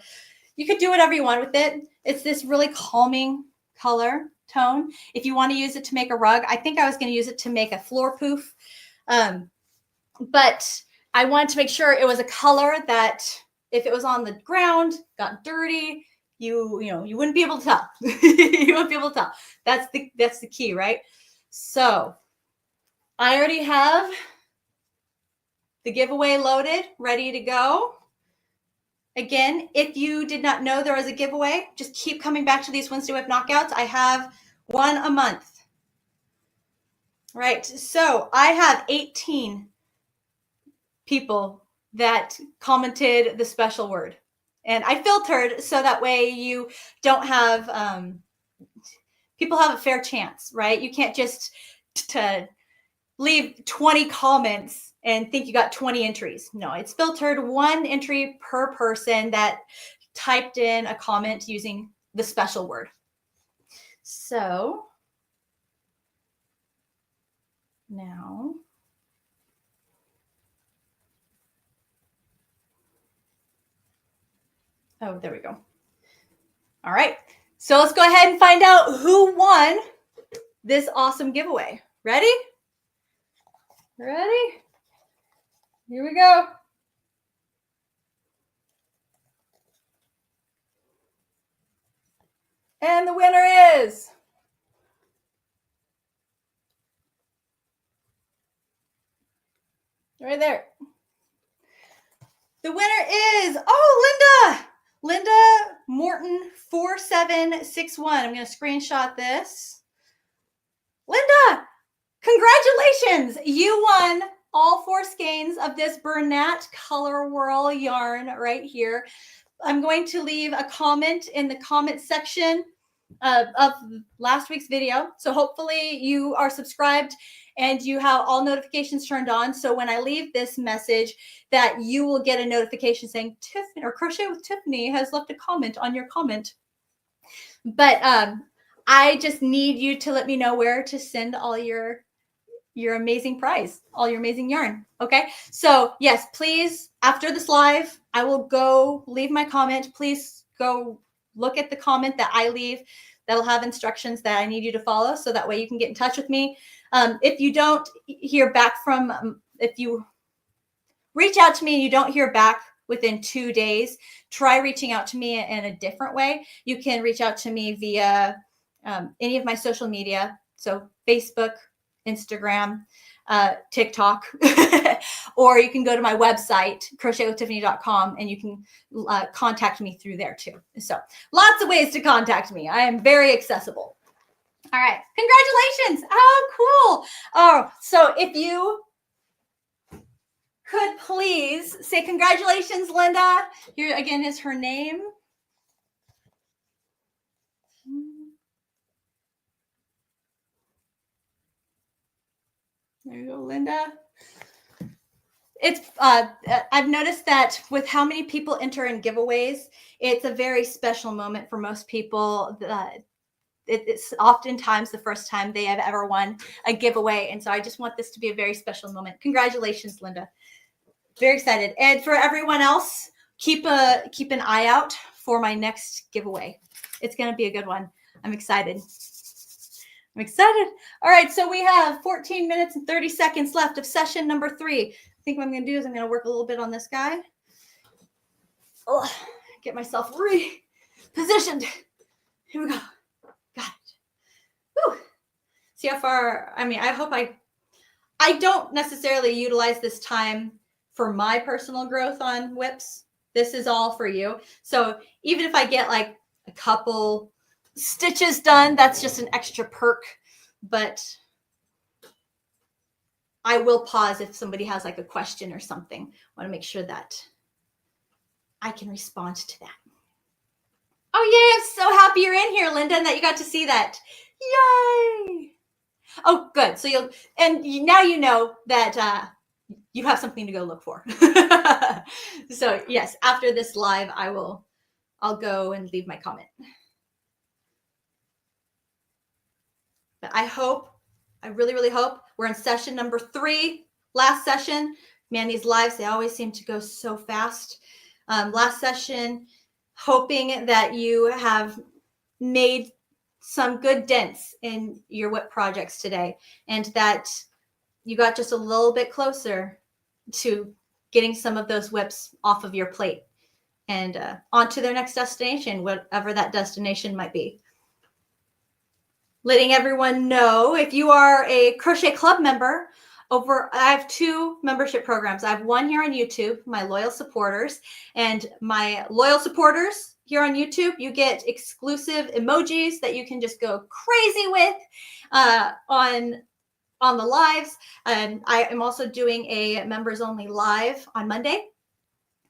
you could do whatever you want with it. It's this really calming color tone. If you want to use it to make a rug, I think I was going to use it to make a floor poof. But I wanted to make sure it was a color that if it was on the ground, got dirty, you wouldn't be able to tell. You wouldn't be able to tell. That's the key, right? So I already have the giveaway loaded, ready to go. Again, if you did not know there was a giveaway, just keep coming back to these Wednesday Whip Knockouts. I have one a month. Right, so I have 18 people that commented the special word. And I filtered so that way you don't have, people have a fair chance, right? You can't just to leave 20 comments and think you got 20 entries. No, it's filtered 1 entry per person that typed in a comment using the special word. So now Oh, there we go. All right. So let's go ahead and find out who won this awesome giveaway. Ready? Ready? Here we go. And the winner is right there. The winner is, Linda Morton 4761. I'm going to screenshot this. Linda, congratulations. You won all 4 skeins of this Bernat Color Whirl yarn right here. I'm going to leave a comment in the comment section of last week's video. So hopefully you are subscribed and you have all notifications turned on. So when I leave this message, that you will get a notification saying Tiffany or Crochet with Tiffany has left a comment on your comment. But I just need you to let me know where to send all your amazing prize, all your amazing yarn. Okay. So yes, please, after this live, I will go leave my comment. Please go look at the comment that I leave. That'll have instructions that I need you to follow. So that way you can get in touch with me. If you don't hear back if you reach out to me and you don't hear back within 2 days, try reaching out to me in a different way. You can reach out to me via any of my social media. So Facebook, Instagram, TikTok, or you can go to my website, crochetwithtiffany.com, and you can contact me through there too. So lots of ways to contact me. I am very accessible. All right. Congratulations. Oh, cool. Oh, so if you could please say congratulations, Linda. Here again is her name. There you go, Linda. It's I've noticed that with how many people enter in giveaways, it's a very special moment for most people. It's oftentimes the first time they have ever won a giveaway. And so I just want this to be a very special moment. Congratulations, Linda. Very excited. And for everyone else, keep an eye out for my next giveaway. It's going to be a good one. I'm excited. All right. So we have 14 minutes and 30 seconds left of session number 3. I think what I'm going to do is I'm going to work a little bit on this guy. Oh, get myself repositioned. Here we go. Got it. Woo. See how far, I hope I don't necessarily utilize this time for my personal growth on whips. This is all for you. So even if I get like a couple stitches done, that's just an extra perk. But I will pause if somebody has like a question or something. I want to make sure that I can respond to that. Oh, yay. I'm so happy you're in here, Linda, and that you got to see that. Yay. Oh, good. So now you know that you have something to go look for. So yes, after this live, I'll go and leave my comment. But I really, really hope we're in session number 3. Last session, man, these lives, they always seem to go so fast. Last session, hoping that you have made some good dents in your whip projects today and that you got just a little bit closer to getting some of those whips off of your plate and onto their next destination, whatever that destination might be. Letting everyone know, if you are a Crochet Club member, I have 2 membership programs. I have one here on YouTube, my loyal supporters, and my loyal supporters here on YouTube, you get exclusive emojis that you can just go crazy with on the lives. And I am also doing a members only live on Monday.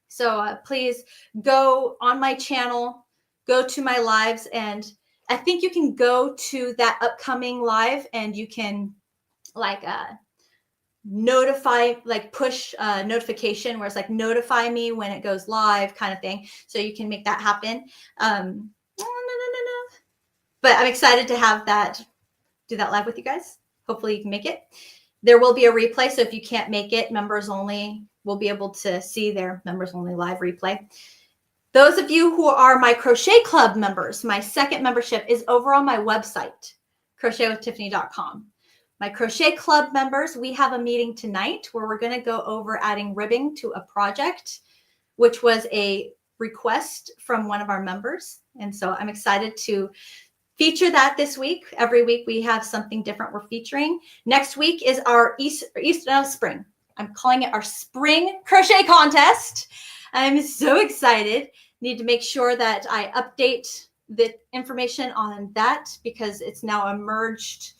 So please go on my channel, go to my lives, and I think you can go to that upcoming live and you can like notify, like push notification where it's like notify me when it goes live kind of thing. So you can make that happen. But I'm excited to have do that live with you guys. Hopefully you can make it. There will be a replay. So if you can't make it, members only will be able to see their members only live replay. Those of you who are my Crochet Club members, my second membership is over on my website, crochetwithtiffany.com. My Crochet Club members, we have a meeting tonight where we're going to go over adding ribbing to a project, which was a request from one of our members. And so I'm excited to feature that this week. Every week we have something different we're featuring. Next week is our spring. I'm calling it our spring crochet contest. I'm so excited. Need to make sure that I update the information on that because it's now a merged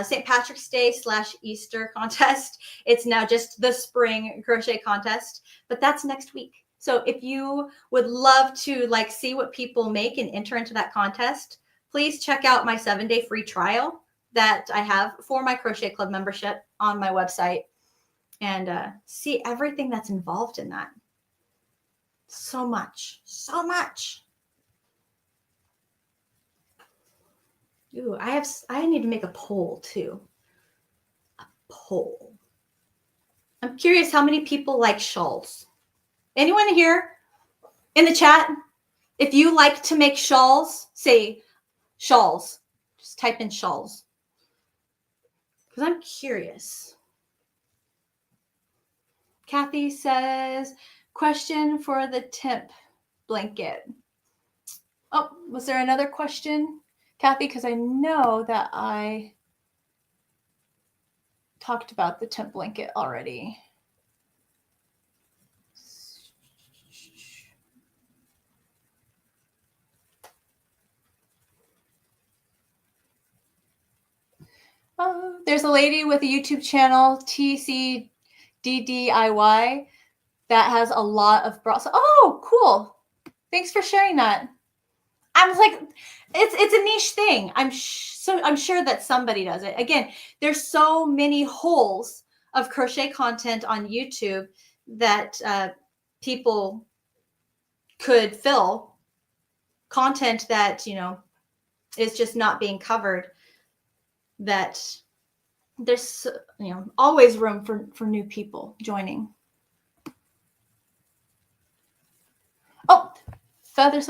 St. Patrick's Day / Easter contest. It's now just the spring crochet contest, but that's next week. So if you would love to see what people make and enter into that contest, please check out my 7-day free trial that I have for my Crochet Club membership on my website and see everything that's involved in that. So much, so much. Ooh, I need to make a poll too. A poll. I'm curious how many people like shawls. Anyone here in the chat? If you like to make shawls, say shawls. Just type in shawls. Because I'm curious. Kathy says, question for the temp blanket. Oh, was there another question, Kathy? Because I know that I talked about the temp blanket already. Oh, there's a lady with a YouTube channel, TCDDIY, that has a lot of bras. Oh, cool. Thanks for sharing that. I was like, it's a niche thing. I'm sure that somebody does it. Again, there's so many holes of crochet content on YouTube that people could fill, content that is just not being covered. That there's always room for new people joining. Oh, Feather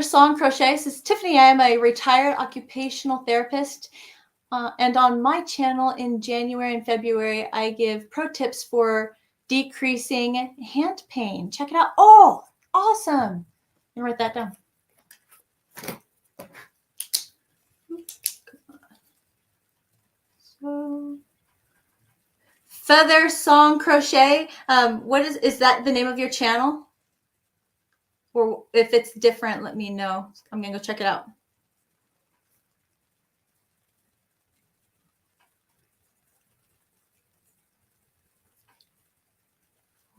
Song Crochet says, Tiffany, I am a retired occupational therapist. And on my channel in January and February, I give pro tips for decreasing hand pain. Check it out. Oh, awesome. And write that down. So, Feather Song Crochet. What is that the name of your channel? Or if it's different, let me know. I'm going to go check it out.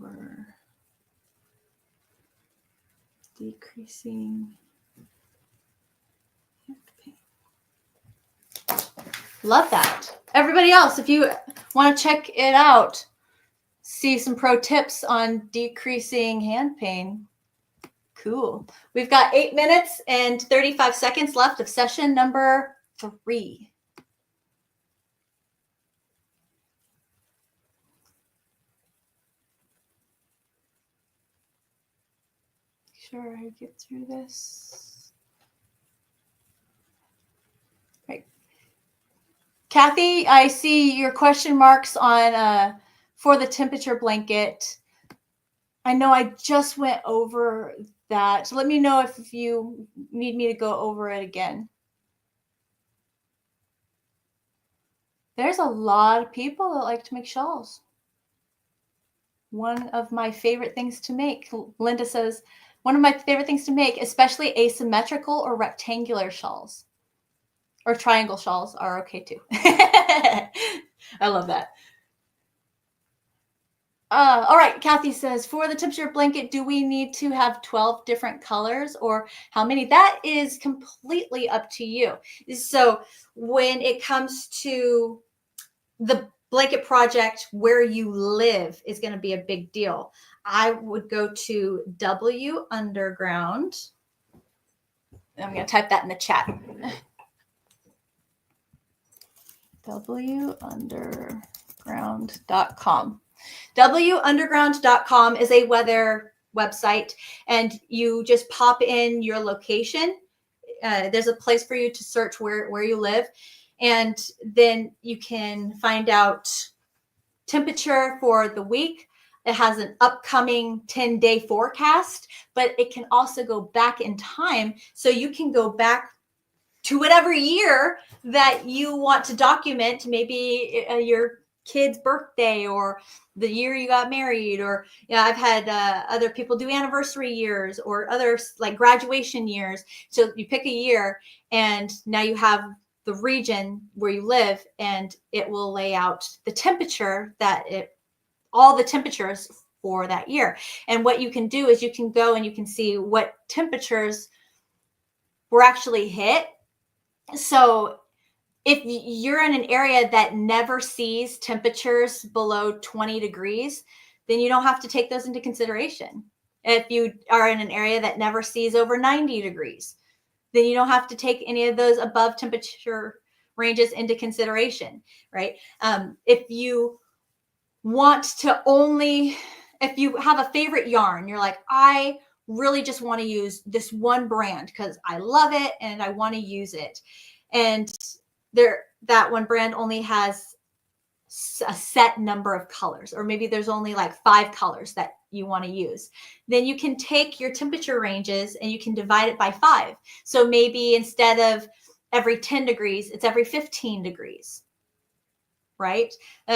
Or decreasing hand pain. Love that. Everybody else, if you want to check it out, see some pro tips on decreasing hand pain. Cool. We've got 8 minutes and 35 seconds left of session number 3. Make sure I get through this. Right. Kathy, I see your question marks on for the temperature blanket. I know I just went over that. So let me know if you need me to go over it again. There's a lot of people that like to make shawls. One of my favorite things to make. Linda says, one of my favorite things to make, especially asymmetrical or rectangular shawls. Or triangle shawls are okay too. I love that. All right, Kathy says, for the temperature blanket, do we need to have 12 different colors or how many? That is completely up to you. So when it comes to the blanket project, where you live is going to be a big deal. I would go to W Underground. I'm going to type that in the chat. WUnderground.com. WUnderground.com is a weather website, and you just pop in your location. There's a place for you to search where you live, and then you can find out temperature for the week. It has an upcoming 10-day forecast, but it can also go back in time. So you can go back to whatever year that you want to document, maybe your kid's birthday or the year you got married, or I've had other people do anniversary years or others like graduation years. So you pick a year, and now you have the region where you live, and it will lay out the temperature all the temperatures for that year. And what you can do is you can go and you can see what temperatures were actually hit. So if you're in an area that never sees temperatures below 20 degrees, then you don't have to take those into consideration. If you are in an area that never sees over 90 degrees, then you don't have to take any of those above temperature ranges into consideration, right? If you want to if you have a favorite yarn, you're like, I really just want to use this one brand because I love it and I want to use it. And that one brand only has a set number of colors, or maybe there's only like 5 colors that you want to use. Then you can take your temperature ranges and you can divide it by 5. So maybe instead of every 10 degrees, it's every 15 degrees, right?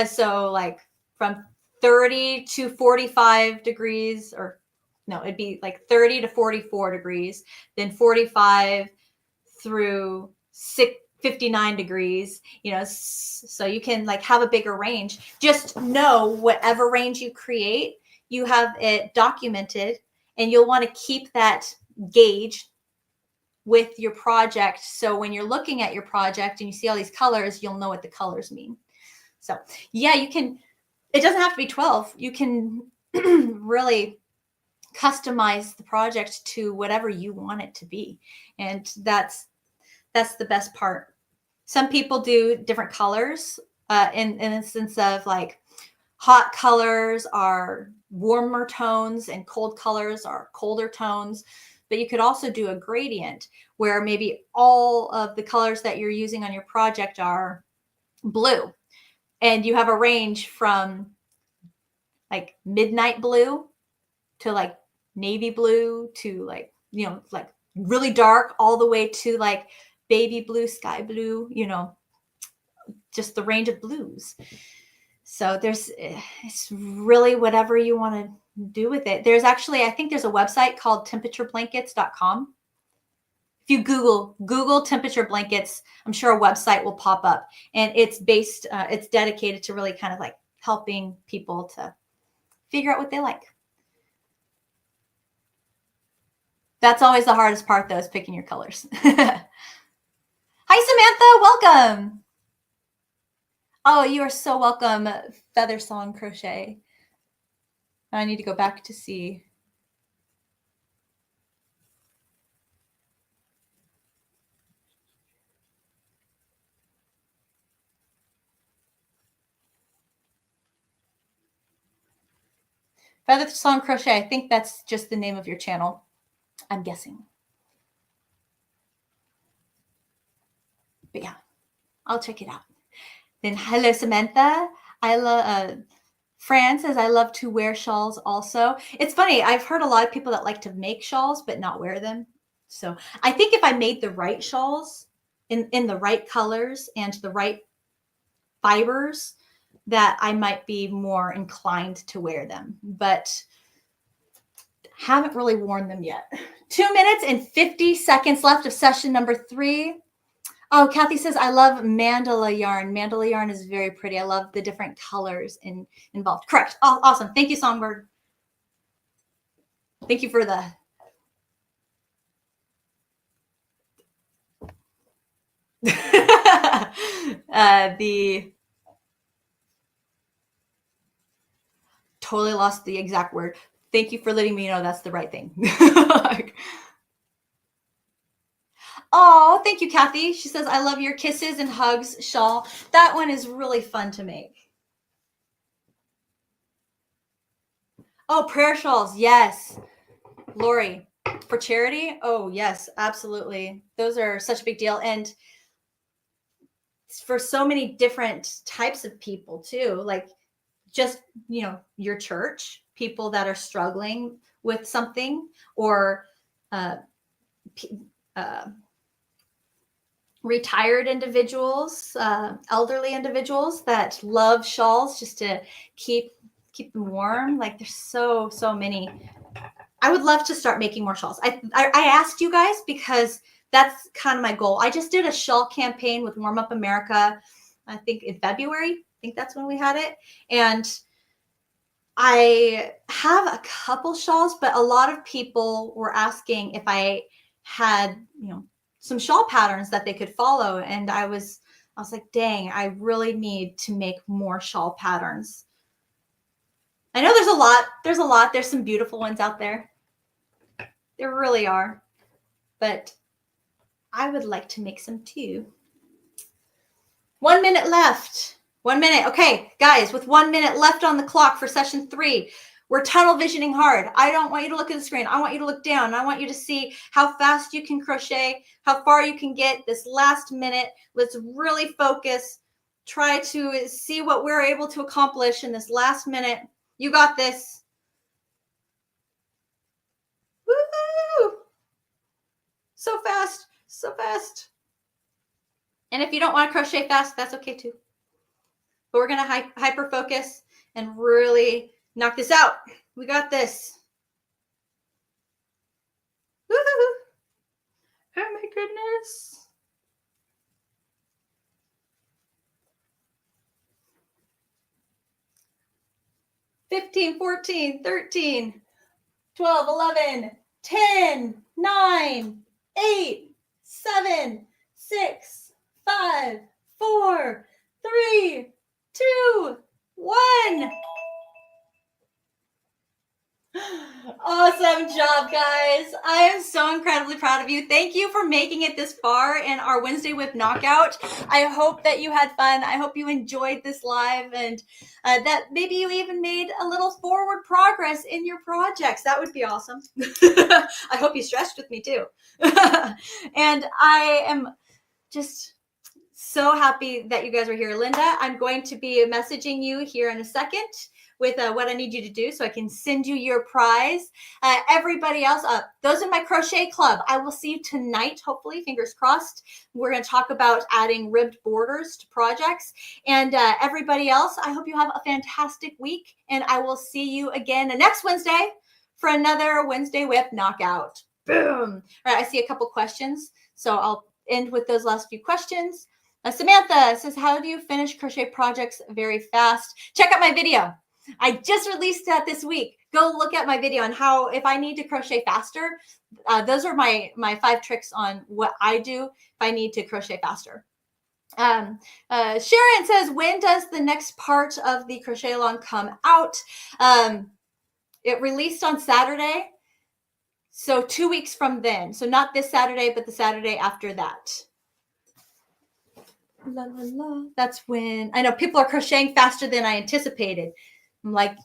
So like from 30 to 45 degrees, or no, it'd be like 30 to 44 degrees, then 45 through 59 degrees, so you can like have a bigger range. Just know whatever range you create, you have it documented, and you'll want to keep that gauge with your project. So when you're looking at your project and you see all these colors, you'll know what the colors mean. So yeah, you can, it doesn't have to be 12. You can really customize the project to whatever you want it to be. And that's the best part. Some people do different colors in the sense of like hot colors are warmer tones and cold colors are colder tones. But you could also do a gradient where maybe all of the colors that you're using on your project are blue. And you have a range from like midnight blue to like navy blue to like, like really dark, all the way to like baby blue, sky blue, just the range of blues. So it's really whatever you want to do with it. There's actually, I think there's a website called temperatureblankets.com. If you Google temperature blankets, I'm sure a website will pop up, and it's dedicated to really kind of like helping people to figure out what they like. That's always the hardest part, though, is picking your colors. Hi, Samantha. Welcome. Oh, you are so welcome, Feather Song Crochet. I need to go back to see. Feather Song Crochet. I think that's just the name of your channel, I'm guessing. But yeah, I'll check it out. Then hello, Samantha. I love Fran says, I love to wear shawls also. It's funny. I've heard a lot of people that like to make shawls but not wear them. So I think if I made the right shawls in the right colors and the right fibers, that I might be more inclined to wear them, but haven't really worn them yet. 2 minutes and 50 seconds left of session number 3. Oh, Kathy says, I love mandala yarn. Mandala yarn is very pretty. I love the different colors involved. Correct. Oh, awesome. Thank you, Songbird. Thank you for the totally lost the exact word. Thank you for letting me know that's the right thing. Oh, thank you, Kathy. She says, I love your kisses and hugs shawl. That one is really fun to make. Oh, prayer shawls. Yes. Lori, for charity. Oh, yes, absolutely. Those are such a big deal. And for so many different types of people too, like just, your church, people that are struggling with something, or uh, uh, retired individuals, elderly individuals that love shawls just to keep them warm. Like there's so many. I would love to start making more shawls. I asked you guys because that's kind of my goal. I just did a shawl campaign with Warm Up America, I think in February. I think that's when we had it. And I have a couple shawls, but a lot of people were asking if I had, some shawl patterns that they could follow. And I was like, dang, I really need to make more shawl patterns. I know there's a lot. There's some beautiful ones out there. There really are. But I would like to make some too. 1 minute left. 1 minute. Okay, guys, with 1 minute left on the clock for session 3, we're tunnel visioning hard. I don't want you to look at the screen. I want you to look down. I want you to see how fast you can crochet, how far you can get this last minute. Let's really focus. Try to see what we're able to accomplish in this last minute. You got this. Woo! So fast, so fast. And if you don't want to crochet fast, that's okay too. But we're going to hyper focus and really knock this out. We got this. Woo-hoo-hoo. Oh my goodness. $15, $14, $13, $12, $11, $10, $9, $8, $7, $6, $5, $4, $3, $2, $1. Awesome job, guys. I am so incredibly proud of you. Thank you for making it this far in our Wednesday Whip Knockout. I hope that you had fun. I hope you enjoyed this live, and that maybe you even made a little forward progress in your projects. That would be awesome. I hope you stretched with me too. And I am just so happy that you guys are here. Linda, I'm going to be messaging you here in a second with what I need you to do so I can send you your prize. Everybody else, those in my crochet club, I will see you tonight, hopefully, fingers crossed. We're going to talk about adding ribbed borders to projects. And everybody else, I hope you have a fantastic week. And I will see you again next Wednesday for another Wednesday Whip Knockout. Boom. All right, I see a couple questions, so I'll end with those last few questions. Samantha says, how do you finish crochet projects very fast? Check out my video. I just released that this week. Go look at my video on how, if I need to crochet faster, those are my 5 tricks on what I do if I need to crochet faster. Sharon says, when does the next part of the crochet along come out? It released on Saturday. So 2 weeks from then. So not this Saturday, but the Saturday after that. La, la, la. That's when I know people are crocheting faster than I anticipated. I'm like,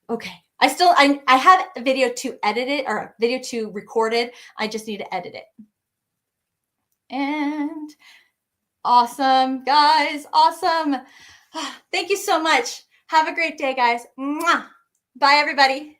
okay. I have a video to edit it, or a video to record it. I just need to edit it. And awesome, guys. Awesome. Thank you so much. Have a great day, guys. Mwah. Bye, everybody.